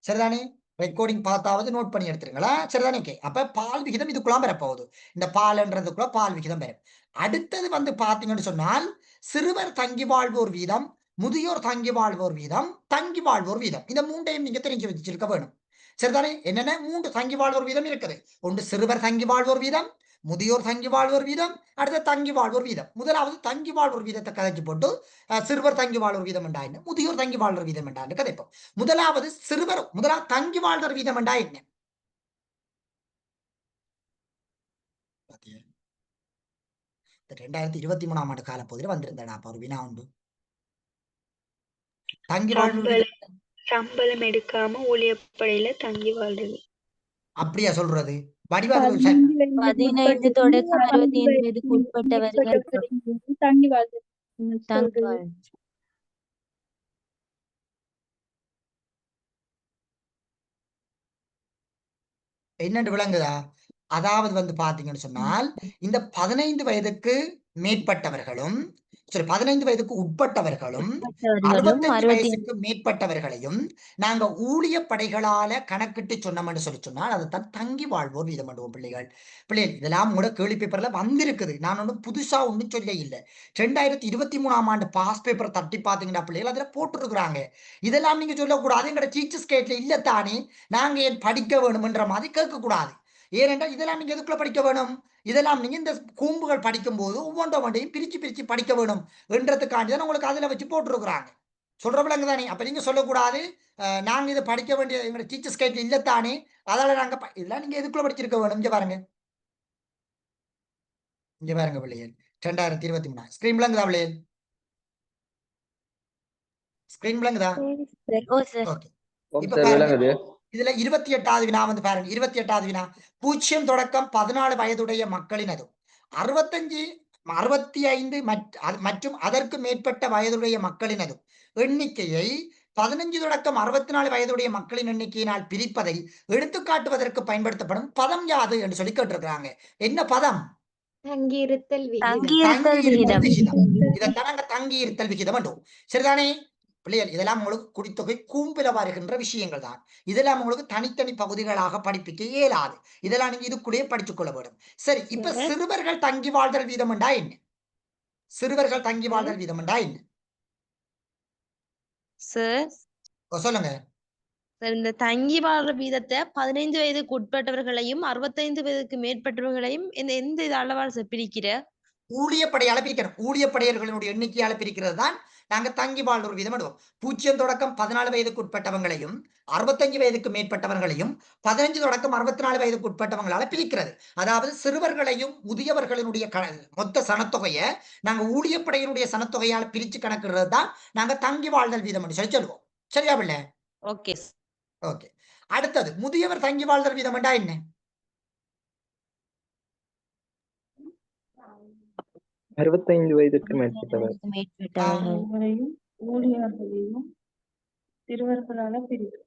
சரிதானே? ரெக்கார்டிங் பார்த்தாவது நோட் பண்ணி எடுத்துருங்களா? சரிதானே? அப்ப பால் விகிதம் இதுக்குள்ள வரப்போகுது. இந்த பால்ன்றதுக்குள்ள பால் விகிதம் வரும். அடுத்தது வந்து பாத்தீங்கன்னு சொன்னால் சிறுவர் தங்கி வாழ்வோர் வீதம், முதியோர் தங்கி வாழ்வோர் வீதம், தங்கி வாழ்வோர் வீதம். இந்த 3ஐயும் நீங்க தெரிஞ்சு வச்சிருக்க வேணும். சரிதானே? என்னென்ன 3 தங்கி வாழ்வோர் வீதம் இருக்குது. ஒன்று சிறுவர் தங்கி வாழ்வோர் வீதம், முதியோர் தங்கி வாழ்வோர் வீதம், அடுத்த தங்கி வாழ்வோர் வீதம். முதலாவது தங்கி வாழ்வோர் வீதத்தை கதைச்சு போட்டு சிறுவர் தங்கி வாழ்வோர் வீதம் என்றா என்ன, முதியோர் தங்கி வாழ்வோர் வீதம் என்றா கதைப்போம். முதலாவது தங்கி வாழ்வோர் வீதம் என்றா என்ன? 2023ஆம் ஆண்டு காலப்பகுதியில் வந்திருந்தா ஒரு வினா உண்டு. தங்கி வாழ்வோர் சம்பளம் எடுக்காம ஊழியப்படையில தங்கி வாழ்றது. அப்படியா சொல்றது? வடிவா 15 தொடக்கம் 65 வயதுக்கு உட்பட்டவர்கள் தங்கி வாழ்றது. என்னன்னு விளங்குதா? அதாவது வந்து பாத்தீங்கன்னு சொன்னால் இந்த 15 வயதுக்கு மேற்பட்டவர்களும், சரி 15 வயதுக்கு உட்பட்டவர்களும், 65 வயசுக்கு மேற்பட்டவர்களையும் நாங்க ஊழிய படைகளால கணக்கிட்டு சொன்னோம்னு சொல்லி சொன்னால் அதைத்தான் தங்கி வாழ்வோர் வீதம் பண்ணுவோம். பிள்ளைகள் இதெல்லாம் கூட கேள்வி பேப்பர்ல வந்திருக்குது. நான் ஒன்றும் புதுசா ஒன்றும் சொல்ல இல்லை. 2023ஆம் ஆண்டு பாஸ் பேப்பர் தட்டி பாத்தீங்கன்னா பிள்ளைகள் அதுல போட்டுருக்குறாங்க. இதெல்லாம் நீங்க சொல்லக்கூடாது. எங்களோட டீச்சர்ஸ் கேட்ல இல்லத்தானே நாங்க ஏன் படிக்க வேணும்ன்ற மாதிரி கேட்கக்கூடாது. ஏனென்றால் இதெல்லாம் நீங்க எதுக்குள்ள படிக்க வேணும்? இதெல்லாம் நீங்க இந்த கூம்புகள் படிக்கும் போது ஒவ்வொன்றையும் பிரிச்சு பிரிச்சு படிக்க வேணும் என்றதுக்காண்டி தான் உங்களுக்கு அதுல வச்சு போட்டுருக்குறாங்க. சொல்ற விலங்கு தானே? அப்ப நீங்க சொல்லக்கூடாது நாங்க இதை படிக்க வேண்டிய எங்களோட டீச்சர்ஸ் கைட்ல இல்லத்தானே அதால நாங்க இதெல்லாம் நீங்க எதுக்குள்ள படிச்சிருக்க வேணும். இங்க பாருங்க, இங்க பாருங்க பிள்ளைகள் 2023 ஸ்கிரீன் விளங்குதா பிள்ளைகள்? ஸ்கிரீன் விளங்குதா? ஓகே. இப்ப பாருங்க, இதுல 28வது வினா வந்து பாருங்க. 28வது வினா 0 தொடக்கம் 14 வயதுடைய மக்களினதும் 65 65 மற்றும் அதற்கு மேற்பட்ட வயதுடைய மக்களினதும் எண்ணிக்கையை 15 தொடக்கம் 64 வயதுடைய மக்களின் எண்ணிக்கையினால் பிரிப்பதை எடுத்துக்காட்டுவதற்கு பயன்படுத்தப்படும் பதம் யாது என்று சொல்லி கேட்டிருக்கிறாங்க. என்ன பதம்? தங்கியிருத்தல் விகிதம். இதைத்தான் தங்கியிருத்தல் விகிதம் என்றோம். சரிதானே பிள்ளைகள்? இதெல்லாம் உங்களுக்கு குடித்தொகை கூம்பில வருகின்ற விஷயங்கள் தான். இதெல்லாம் உங்களுக்கு தனித்தனி பகுதிகளாக படிப்பிக்க இயலாது. இதெல்லாம் நீங்க இதுக்குள்ளேயே படித்துக் கொள்ள வேண்டும். சரி, இப்ப சிறுவர்கள் தங்கி வாழ்தல் வீதம் என்றா என்ன? சிறுவர்கள் தங்கி வாழ்தல் வீதம் என்றா என்ன? சொல்லுங்க. இந்த தங்கி வாழ்ற வீதத்தை 15 வயதுக்கு உட்பட்டவர்களையும் 65 வயதுக்கு மேற்பட்டவர்களையும் எந்த இது அளவால் பிரிக்கிற? ஊழியப்படையால பிரிக்கணும். ஊழியப்படையர்களுடைய எண்ணிக்கையால பிரிக்கிறது தான் நாங்க தங்கி வாழ்ற வீதம் எடுவோம். 0 தொடக்கம் 14 வயதுக்கு உட்பட்டவங்களையும் 65 வயதுக்கு மேற்பட்டவர்களையும் 15 தொடக்கம் 64 வயதுக்கு உட்பட்டவங்களால பிரிக்கிறது. அதாவது சிறுவர்களையும் முதியவர்களுடைய மொத்த சனத்தொகையை நாங்க ஊழியப்படையினுடைய சனத்தொகையால பிரிச்சு கணக்கிடுறது தான் நாங்க தங்கி வாழ்தல் வீதம் என்று சொல்லி சொல்லுவோம். சரியா பிள்ளை? Okay okay. அடுத்தது முதியவர் தங்கி வாழ்தல் வீதம் என்றா என்ன? 65 வயதுக்கு மேற்பட்டவர். ஊழியர்களையும் சிறுவர்களால பிரிவு.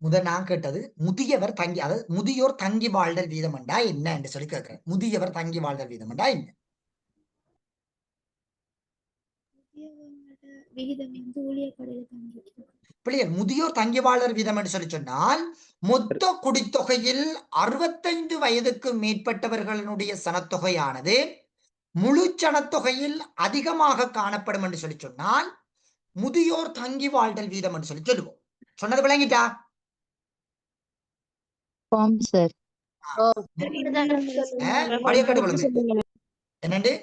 முதல் நான் கேட்டது முதியவர் தங்கி, அதாவது முதியோர் தங்கி வாழ்தல் வீதம் என்றா என்ன என்று சொல்லி கேட்கிறேன். முதியவர் தங்கி வாழ்தல் வீதம் என்றா என்ன? விகிதம் வந்து ஊழியப்படையில தங்கி பிள்ளைகள், முதியோர் தங்கி வாழ்தல் வீதம் என்று சொல்லி சொன்னால் மொத்த குடித்தொகையில் 65 வயதுக்கு மேற்பட்டவர்களுடைய சனத்தொகையானது முழு சனத்தொகையில் அதிகமாக காணப்படும் என்று சொல்லி சொன்னால் முதியோர் தங்கி வாழ்தல் வீதம் என்று சொல்லி சொல்லுவோம். சொன்னது விளங்கிட்டா? என்னண்டு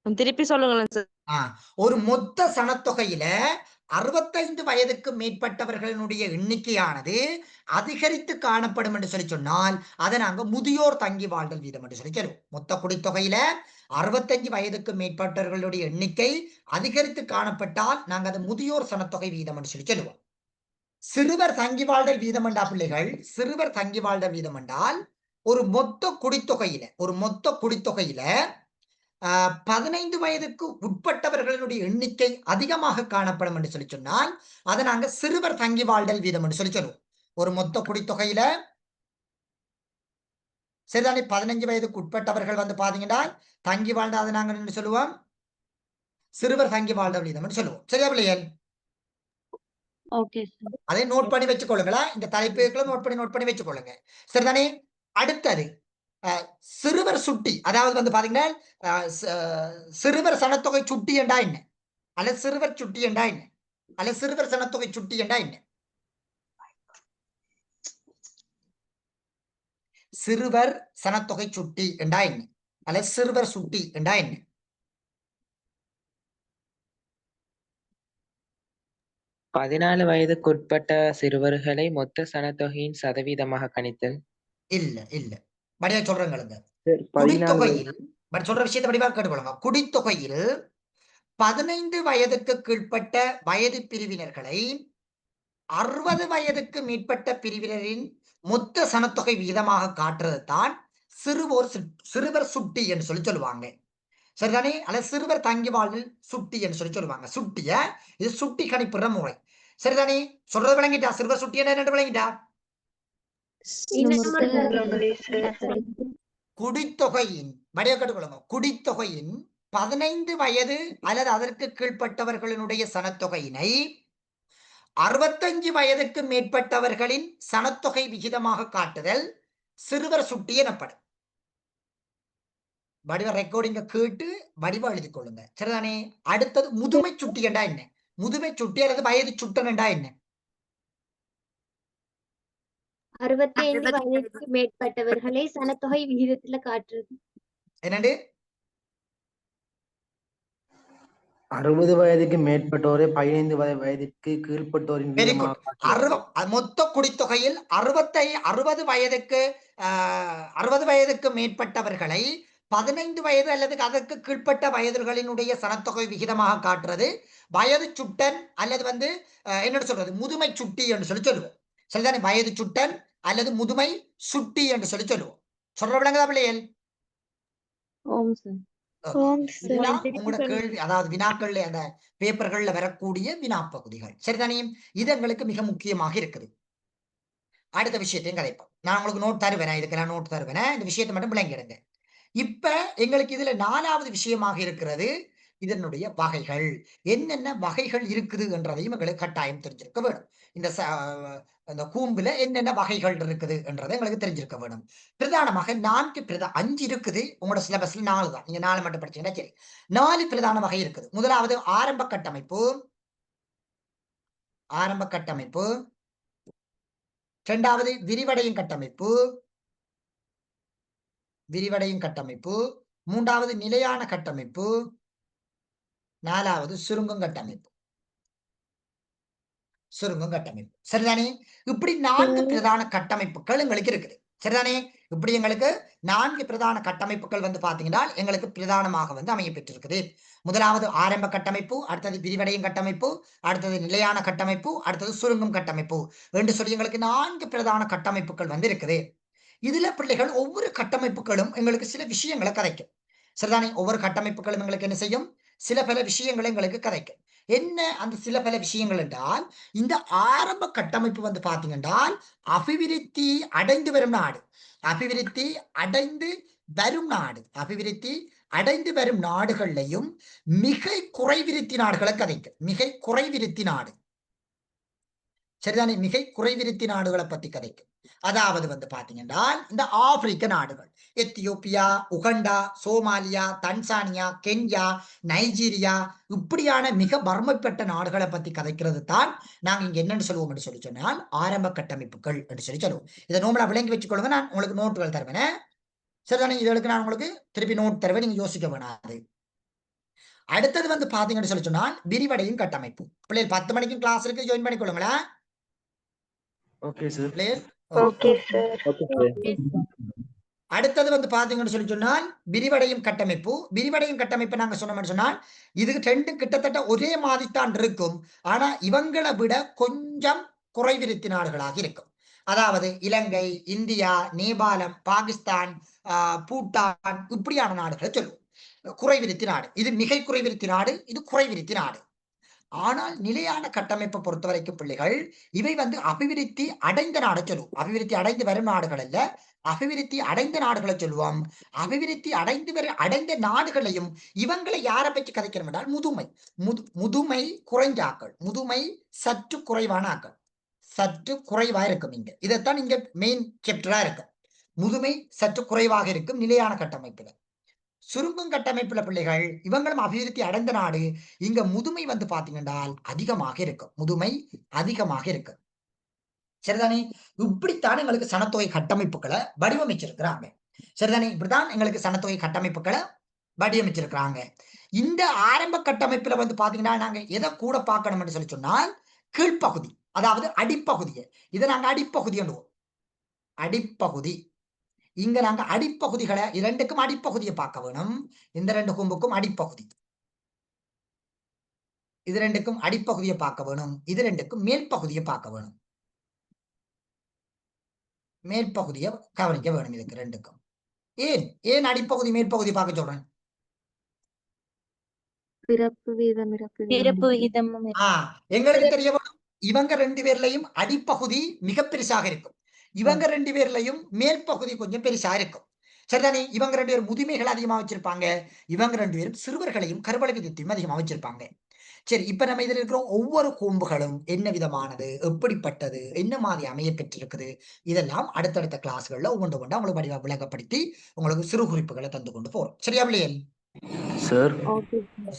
திருப்பி சொல்லுங்களேன் சார். ஒரு மொத்த சனத்தொகையில 65 வயதுக்கு மேற்பட்டவர்களுடைய எண்ணிக்கையானது அதிகரித்து காணப்படும் என்று சொல்லி சொன்னால் அதை நாங்க முதியோர் தங்கி வாழ்தல் வீதம் என்று சொல்லி சொல்லுவோம். மொத்த குடித்தொகையில 65 வயதுக்கு மேற்பட்டவர்களுடைய எண்ணிக்கை அதிகரித்து காணப்பட்டால் நாங்க அதை முதியோர் சனத்தொகை வீதம் என்று சொல்லி சொல்லுவோம். சிறுவர் தங்கி வாழ்தல் வீதம் என்றா பிள்ளைகள், சிறுவர் தங்கி வாழ்தல் வீதம் என்றால் ஒரு மொத்த குடித்தொகையில 15 வயதுக்கு உட்பட்டவர்களுடைய எண்ணிக்கை அதிகமாக காணப்படும் என்று சொல்லி சொன்னால் அதை நாங்க சிறுவர் தங்கி வாழ்தல் வீதம் என்று சொல்லி சொல்லுவோம். ஒரு மொத்த குடித்தொகையில சரிதானே 15 வயதுக்கு உட்பட்டவர்கள் வந்து பாத்தீங்கன்னா தங்கி வாழ்ந்த அதை நாங்க என்ன சொல்லுவோம்? சிறுவர் தங்கி வாழ்தல் வீதம் என்று சொல்லுவோம். சரியா பிள்ளைகள்? அதை நோட் பண்ணி வச்சுக்கொள்ளுங்களா? இந்த தலைப்புகளை நோட் பண்ணி வச்சுக்கொள்ளுங்க. சரிதானே? அடுத்தது சிறுவர் சுட்டி, அதாவது வந்து பாத்தீங்கன்னா சிறுவர் சனத்தொகை சுட்டி என்றா என்ன, அல்ல சிறுவர் சுட்டி என்றா என்ன, அல்ல சிறுவர் சனத்தொகை சுட்டி என்றா என்ன? சிறுவர் சனத்தொகை சுட்டி என்றா என்ன, அல்ல சிறுவர் சுட்டி என்றா என்ன? பதினாலு வயதுக்குட்பட்ட சிறுவர்களை மொத்த சனத்தொகையின் சதவீதமாக கணித்தல். இல்ல இல்ல, வடிவா சொல்றேங்க. குடித்தொகையில் சொல்ற விஷயத்தை வடிவா கேட்டுக்கொள்ளுங்க. குடித்தொகையில் 15 வயதுக்கு கீழ்ப்பட்ட வயது பிரிவினர்களை 60 வயதுக்கு மேற்பட்ட பிரிவினரின் மொத்த சனத்தொகை விகிதமாக காட்டுறது தான் சிறுவர் சுட்டி என்று சொல்லி சொல்லுவாங்க. சரிதானே? அல்ல சிறுவர் தங்கி வாழ்வில் சுட்டி என்று சொல்லி சொல்லுவாங்க. சுட்டிய இது சுட்டி கணிப்புற முறை. சரிதானே? சொல்றது விளங்கிட்டா? சிறுவர் சுட்டி என்ன விளங்கிட்டா? குடித்தொகையின் வடிவ கேட்டுக்கொள்ளுங்க. குடித்தொகையின் 15 வயது அல்லது அதற்கு கீழ்ப்பட்டவர்களுடைய சனத்தொகையினை 65 வயதுக்கு மேற்பட்டவர்களின் சனத்தொகை விகிதமாக காட்டுதல் சிறுவர் சுட்டி எனப்படும். வடிவ ரெக்கார்டிங்க கேட்டு வடிவ எழுதி கொள்ளுங்க. சரிதானே? அடுத்தது முதுமை சுட்டி என்றா என்ன? முதுமை சுட்டி அல்லது வயது சுட்டன் என்றா என்ன? 65 வயதுக்கு மேற்பட்டவர்களை சனத்தொகை விகிதத்துல காட்டுறது. என்னண்டு? 60 வயதுக்கு மேற்பட்டோரை 15 வயதிற்கு கீழ்ப்பட்டோரின் மொத்த குடித்தொகையில் 60 வயதுக்கு மேற்பட்டவர்களை 15 வயது அல்லது அதற்கு கீழ்ப்பட்ட வயதுகளினுடைய சனத்தொகை விகிதமாக காட்டுறது வயது சுட்டன் அல்லது வந்து என்ன சொல்றது முதுமை சுட்டி என்று சொல்லி சொல்லுவோம். சரிதானே? வயது சுட்டன் அல்லது முதுமை சுட்டி என்று சொல்லி சொல்லுவோம். சொல்ற விளங்குதா பிள்ளைகள்? உங்களோட கேள்வி, அதாவது வினாக்கள்ல அந்த பேப்பர்கள்ல வரக்கூடிய வினாப்பகுதிகள். சரிதானே? இது எங்களுக்கு மிக முக்கியமாக இருக்குது. அடுத்த விஷயத்தையும் கதைப்போம். நான் உங்களுக்கு நோட் தருவேன், இதுக்கெல்லாம் நோட் தருவேன். இந்த விஷயத்தை மட்டும் விளங்கிடுங்க. இப்ப எங்களுக்கு இதுல 4வது விஷயமாக இருக்கிறது இதனுடைய வகைகள். என்னென்ன வகைகள் இருக்குது என்றதையும் எங்களுக்கு கட்டாயம் தெரிஞ்சிருக்க வேணும். இந்த கூம்புல என்னென்ன வகைகள் இருக்குது என்றதை எங்களுக்கு தெரிஞ்சிருக்க வேணும். பிரதானமாக 5 இருக்குது. உங்களோட சிலபஸ்ல 4 தான். நீங்க 4 மட்டும் படிச்சீங்கன்னா சரி. 4 பிரதான வகை இருக்குது. முதலாவது ஆரம்ப கட்டமைப்பு. இரண்டாவது விரிவடையும் கட்டமைப்பு. மூன்றாவது நிலையான கட்டமைப்பு. 4வது சுருங்கும் கட்டமைப்பு. சரிதானே? இப்படி 4 பிரதான கட்டமைப்புகள் எங்களுக்கு இருக்குது. சரிதானே? இப்படி எங்களுக்கு 4 பிரதான கட்டமைப்புகள் வந்து பாத்தீங்கன்னா எங்களுக்கு பிரதானமாக வந்து அமைய பெற்றிருக்குது. முதலாவது ஆரம்ப கட்டமைப்பு, அடுத்தது விரிவடையும் கட்டமைப்பு, அடுத்தது நிலையான கட்டமைப்பு, அடுத்தது சுருங்கும் கட்டமைப்பு என்று சொல்லி எங்களுக்கு 4 பிரதான கட்டமைப்புகள் வந்து இருக்குது. இதுல பிள்ளைகள் ஒவ்வொரு கட்டமைப்புகளும் எங்களுக்கு சில விஷயங்களை கதைக்கும். சரிதானே? ஒவ்வொரு கட்டமைப்புகளும் எங்களுக்கு என்ன செய்யும்? சில பல விஷயங்களை எங்களுக்கு கதைக்கும். என்ன அந்த சில பல விஷயங்கள் என்றால், இந்த ஆரம்ப கட்டமைப்பு வந்து பார்த்தீங்கன்னா, அபிவிருத்தி அடைந்து வரும் நாடு, அபிவிருத்தி அடைந்து வரும் நாடு, அபிவிருத்தி அடைந்து வரும் நாடுகள்லையும் மிகை குறைவிருத்தி நாடுகளை கதைக்கும். மிகை குறைவிருத்தி நாடு, சரிதானே? மிகை குறைவிருத்தி நாடுகளை பத்தி கதைக்கும். அதாவது வந்து பாத்தீங்கன்னா, இந்த ஆப்பிரிக்க நாடுகள் Ethiopia, Uganda, Somalia, Tanzania, Kenya, Nigeria, இப்படியான மிக வறுமைப்பட்ட நாடுகளை பத்தி கதைக்கிறது தான் நாங்க இங்க என்னன்னு சொல்லுவோம் என்று சொல்லி சொன்னால் ஆரம்ப கட்டமைப்புகள் என்று சொல்லி சொல்லுவோம். இதை நோம்பலா விளங்கி வச்சுக்கொள்ளுங்க. நான் உங்களுக்கு நோட்டுகள் தருவேன், சரிதானே? இதற்கு நான் உங்களுக்கு திருப்பி நோட் தருவேன், நீங்க யோசிக்க வேணாது. அடுத்தது வந்து பாத்தீங்கன்னு சொல்லி சொன்னால் விரிவடையும் கட்டமைப்பு. பிள்ளைகள் 10 மணிக்கும் கிளாஸ் இருக்கு, ஜாயின் பண்ணிக்கொள்ளுங்களா ஓகே சார். பிள்ளைகள்? Okay sir. அடுத்தது வந்து பாத்தீங்கன்னு சொல்லி சொன்னால் விரிவடையும் கட்டமைப்பு. விரிவடையும் கட்டமைப்பு நாங்க சொன்னோம்னு சொன்னால் இது ரெண்டும் கிட்டத்தட்ட ஒரே மாதிரித்தான் இருக்கும். ஆனா இவங்களை விட கொஞ்சம் குறைவிருத்தி நாடுகளாக இருக்கும். அதாவது இலங்கை, இந்தியா, நேபாளம், பாகிஸ்தான், பூட்டான், இப்படியான நாடுகளை சொல்லுவோம் குறைவிருத்தி நாடு. இது மிகை குறைவிருத்தி நாடு, இது குறைவிருத்தி நாடு. ஆனால் நிலையான கட்டமைப்பை பொறுத்த வரைக்கும் பிள்ளைகள் இவை வந்து அபிவிருத்தி அடைந்த நாடை சொல்லுவோம். அபிவிருத்தி அடைந்து வரும் நாடுகள் அல்ல, அபிவிருத்தி அடைந்த நாடுகளை சொல்லுவோம். அபிவிருத்தி அடைந்த நாடுகளையும் இவங்களை யாரை பற்றி கதைக்கிறோம் என்றால் முதுமை, முதுமை குறைஞ்சாக்கள், முதுமை சற்று குறைவான ஆக்கள், சற்று குறைவா இருக்கும். இங்க இதைத்தான் இங்க மெயின் சாப்டரா இருக்கும். முதுமை சற்று குறைவாக இருக்கும் நிலையான கட்டமைப்புல. சுருங்கும் கட்டமைப்புல பிள்ளைகள் இவங்களும் அபிவிருத்தி அடைந்த நாடு. இங்க முதுமை வந்து பாத்தீங்கன்னா அதிகமாக இருக்கும், முதுமை அதிகமாக இருக்கு, சரிதானே? இப்படித்தான் எங்களுக்கு சனத்தொகை கட்டமைப்புகளை வடிவமைச்சிருக்கிறாங்க, சரிதானே? இப்படித்தான் எங்களுக்கு சனத்தொகை கட்டமைப்புகளை வடிவமைச்சிருக்கிறாங்க. இந்த ஆரம்ப கட்டமைப்புல வந்து பாத்தீங்கன்னா நாங்க எதை கூட பார்க்கணும்னு சொல்லி சொன்னால் கீழ்ப்பகுதி, அதாவது அடிப்பகுதியை. இதை நாங்க அடிப்பகுதி என்றுவோம், அடிப்பகுதி. இங்க நாங்க அடிப்பகுதிகளை இரண்டுக்கும் அடிப்பகுதியை பார்க்க வேணும். இந்த ரெண்டு கொம்புக்கும் அடிப்பகுதி, இது ரெண்டுக்கும் அடிப்பகுதியை பார்க்க வேணும். இது ரெண்டுக்கும் மேல் பகுதியை பார்க்க வேணும், மேல் பகுதியை கவனிக்க வேணும். இதுக்கு ரெண்டுக்கும் ஏன் ஏன் அடிப்பகுதி மேற்பகுதி பார்க்க சொல்றேன்? பிறப்பு வீதம், பிறப்பு விகிதம் எங்களுக்கு தெரிய வேணும். இவங்க ரெண்டு பேர்லயும் அடிப்பகுதி மிக பெருசாக இருக்கும், இவங்க ரெண்டு பேர்லயும் மேல் பகுதி கொஞ்சம் பெருசா இருக்கும், சரிதானே? இவங்க ரெண்டு பேரும் முதுமைகள் அதிகமா வச்சிருப்பாங்க, இவங்க ரெண்டு பேரும் சிறுவர்களையும் கருவளை விதத்தையும் அதிகமா வச்சிருப்பாங்க. சரி, இப்ப நம்ம இதுல இருக்கிற ஒவ்வொரு கூம்புகளும் என்ன விதமானது, எப்படிப்பட்டது, என்ன மாதிரி அமைய பெற்றிருக்குது, இதெல்லாம் அடுத்தடுத்த கிளாஸ்கள்ல ஒவ்வொன்று கொண்டு உங்களுக்கு விளக்கப்படுத்தி உங்களுக்கு சிறு குறிப்புகளை தந்து கொண்டு போறோம். சரியா பிள்ளைகள்? சார்.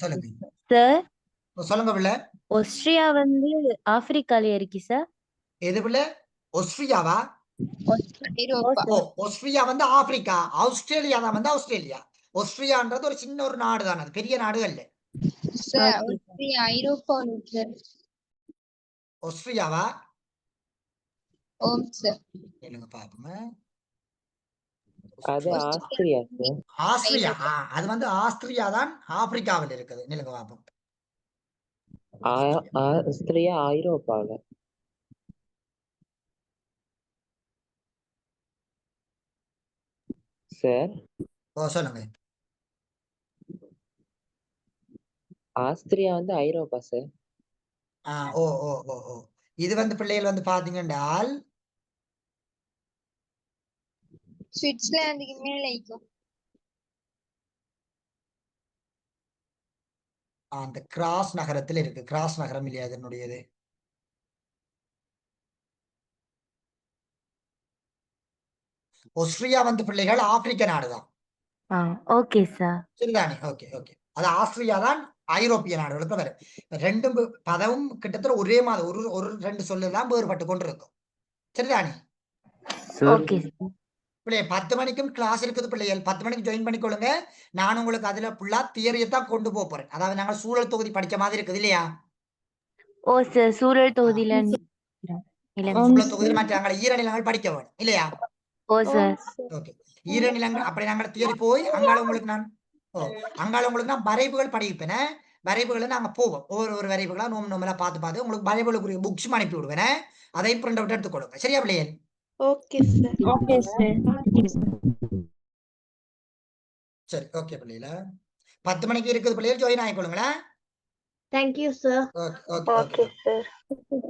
சொல்லுங்க சார். சொல்லுங்க பிள்ளை. ஆஸ்திரியா வந்து ஆப்பிரிக்கால இருக்கு சார். எது பிள்ளை? ஆஸ்திரியாவா? ஆஸ்திரியா வந்து ஆப்பிரிக்கா, ஆஸ்திரேலியா தான் வந்து ஆஸ்திரேலியா. ஆஸ்திரியான்றது ஒரு சின்ன ஒரு நாடு தான், அது பெரிய நாடு அல்ல. ஆஸ்திரியாவா? சொல்லுங்க பாப்போமே. அது ஆஸ்திரியா சார். ஆஸ்திரியா, அது வந்து ஆஸ்திரியா தான் ஆப்பிரிக்காவில் இருக்குது. நிலுங்க பாப்போம். ஆஸ்திரியா ஐரோப்பால. சார். சொல்லுங்க. ஆஸ்திரியா வந்து ஐரோப்பா சார். ஓ ஓ ஓ ஓ இது வந்து பிள்ளைகள் வந்து பாத்தீங்கன்னா சுவிட்சர்லாந்துக்கு மேல இருக்கும். அந்த கிராஸ் நகரத்தில் இருக்கு. கிராஸ் நகரம் இல்லையா அதனுடையது? ஆஸ்திரியா வந்து பிள்ளைகள் ஆப்பிரிக்க நாடுதான். Okay sir. சரிதானே? Okay okay. அது ஆஸ்திரியா தான் ஐரோப்பிய நாடுகளுக்கு வரும். ரெண்டும் பதவும் கிட்டத்தட்ட ஒரே மாதிரி, ஒரு ஒரு ரெண்டு சொல்லுதான் வேறுபட்டு கொண்டு இருக்கும். சரிதானே? ஓகே பிள்ளைய 10 மணிக்கும் கிளாஸ் இருக்குது பிள்ளைகள். 10 மணிக்கு ஜாயின் பண்ணிக்கொள்ளுங்க. நான் உங்களுக்கு அதுல ஃபுல்லா தியரியை தான் கொண்டு போறேன். அதாவது நாங்க சூழல் தொகுதி படிச்ச மாதிரி இருக்குது இல்லையா? ஓ சார், சூழல் தொகுதியில சூழல் தொகுதியில் மற்ற ஈரநிலங்கள் படிக்க வேணும் இல்லையா? ஓ சார். ஓகே. ஈரநிலங்கள் அப்படி நாங்க தியரி போய் அங்கால உங்களுக்கு நான் வரைவுகள் படிப்பேன். வரைவுகளை நாங்க போவோம். ஒவ்வொரு வரைவுகளா நோம்பலா பார்த்து உங்களுக்கு வரைவுகளுக்குரிய புக்ஸ் அனுப்பி விடுவேன். அதை பிரிண்ட் அவுட் எடுத்து கொடுங்க. சரியா பிள்ளைகள்? Okay sir. Okay sir. சரி, ஓகே பிள்ளைகள. 10 மணிக்கு இருக்குது பிள்ளைகள் ஜாயின் ஆகிக்கொள்ளுங்களேன். Thank you, sir. Okay okay Okay, sir.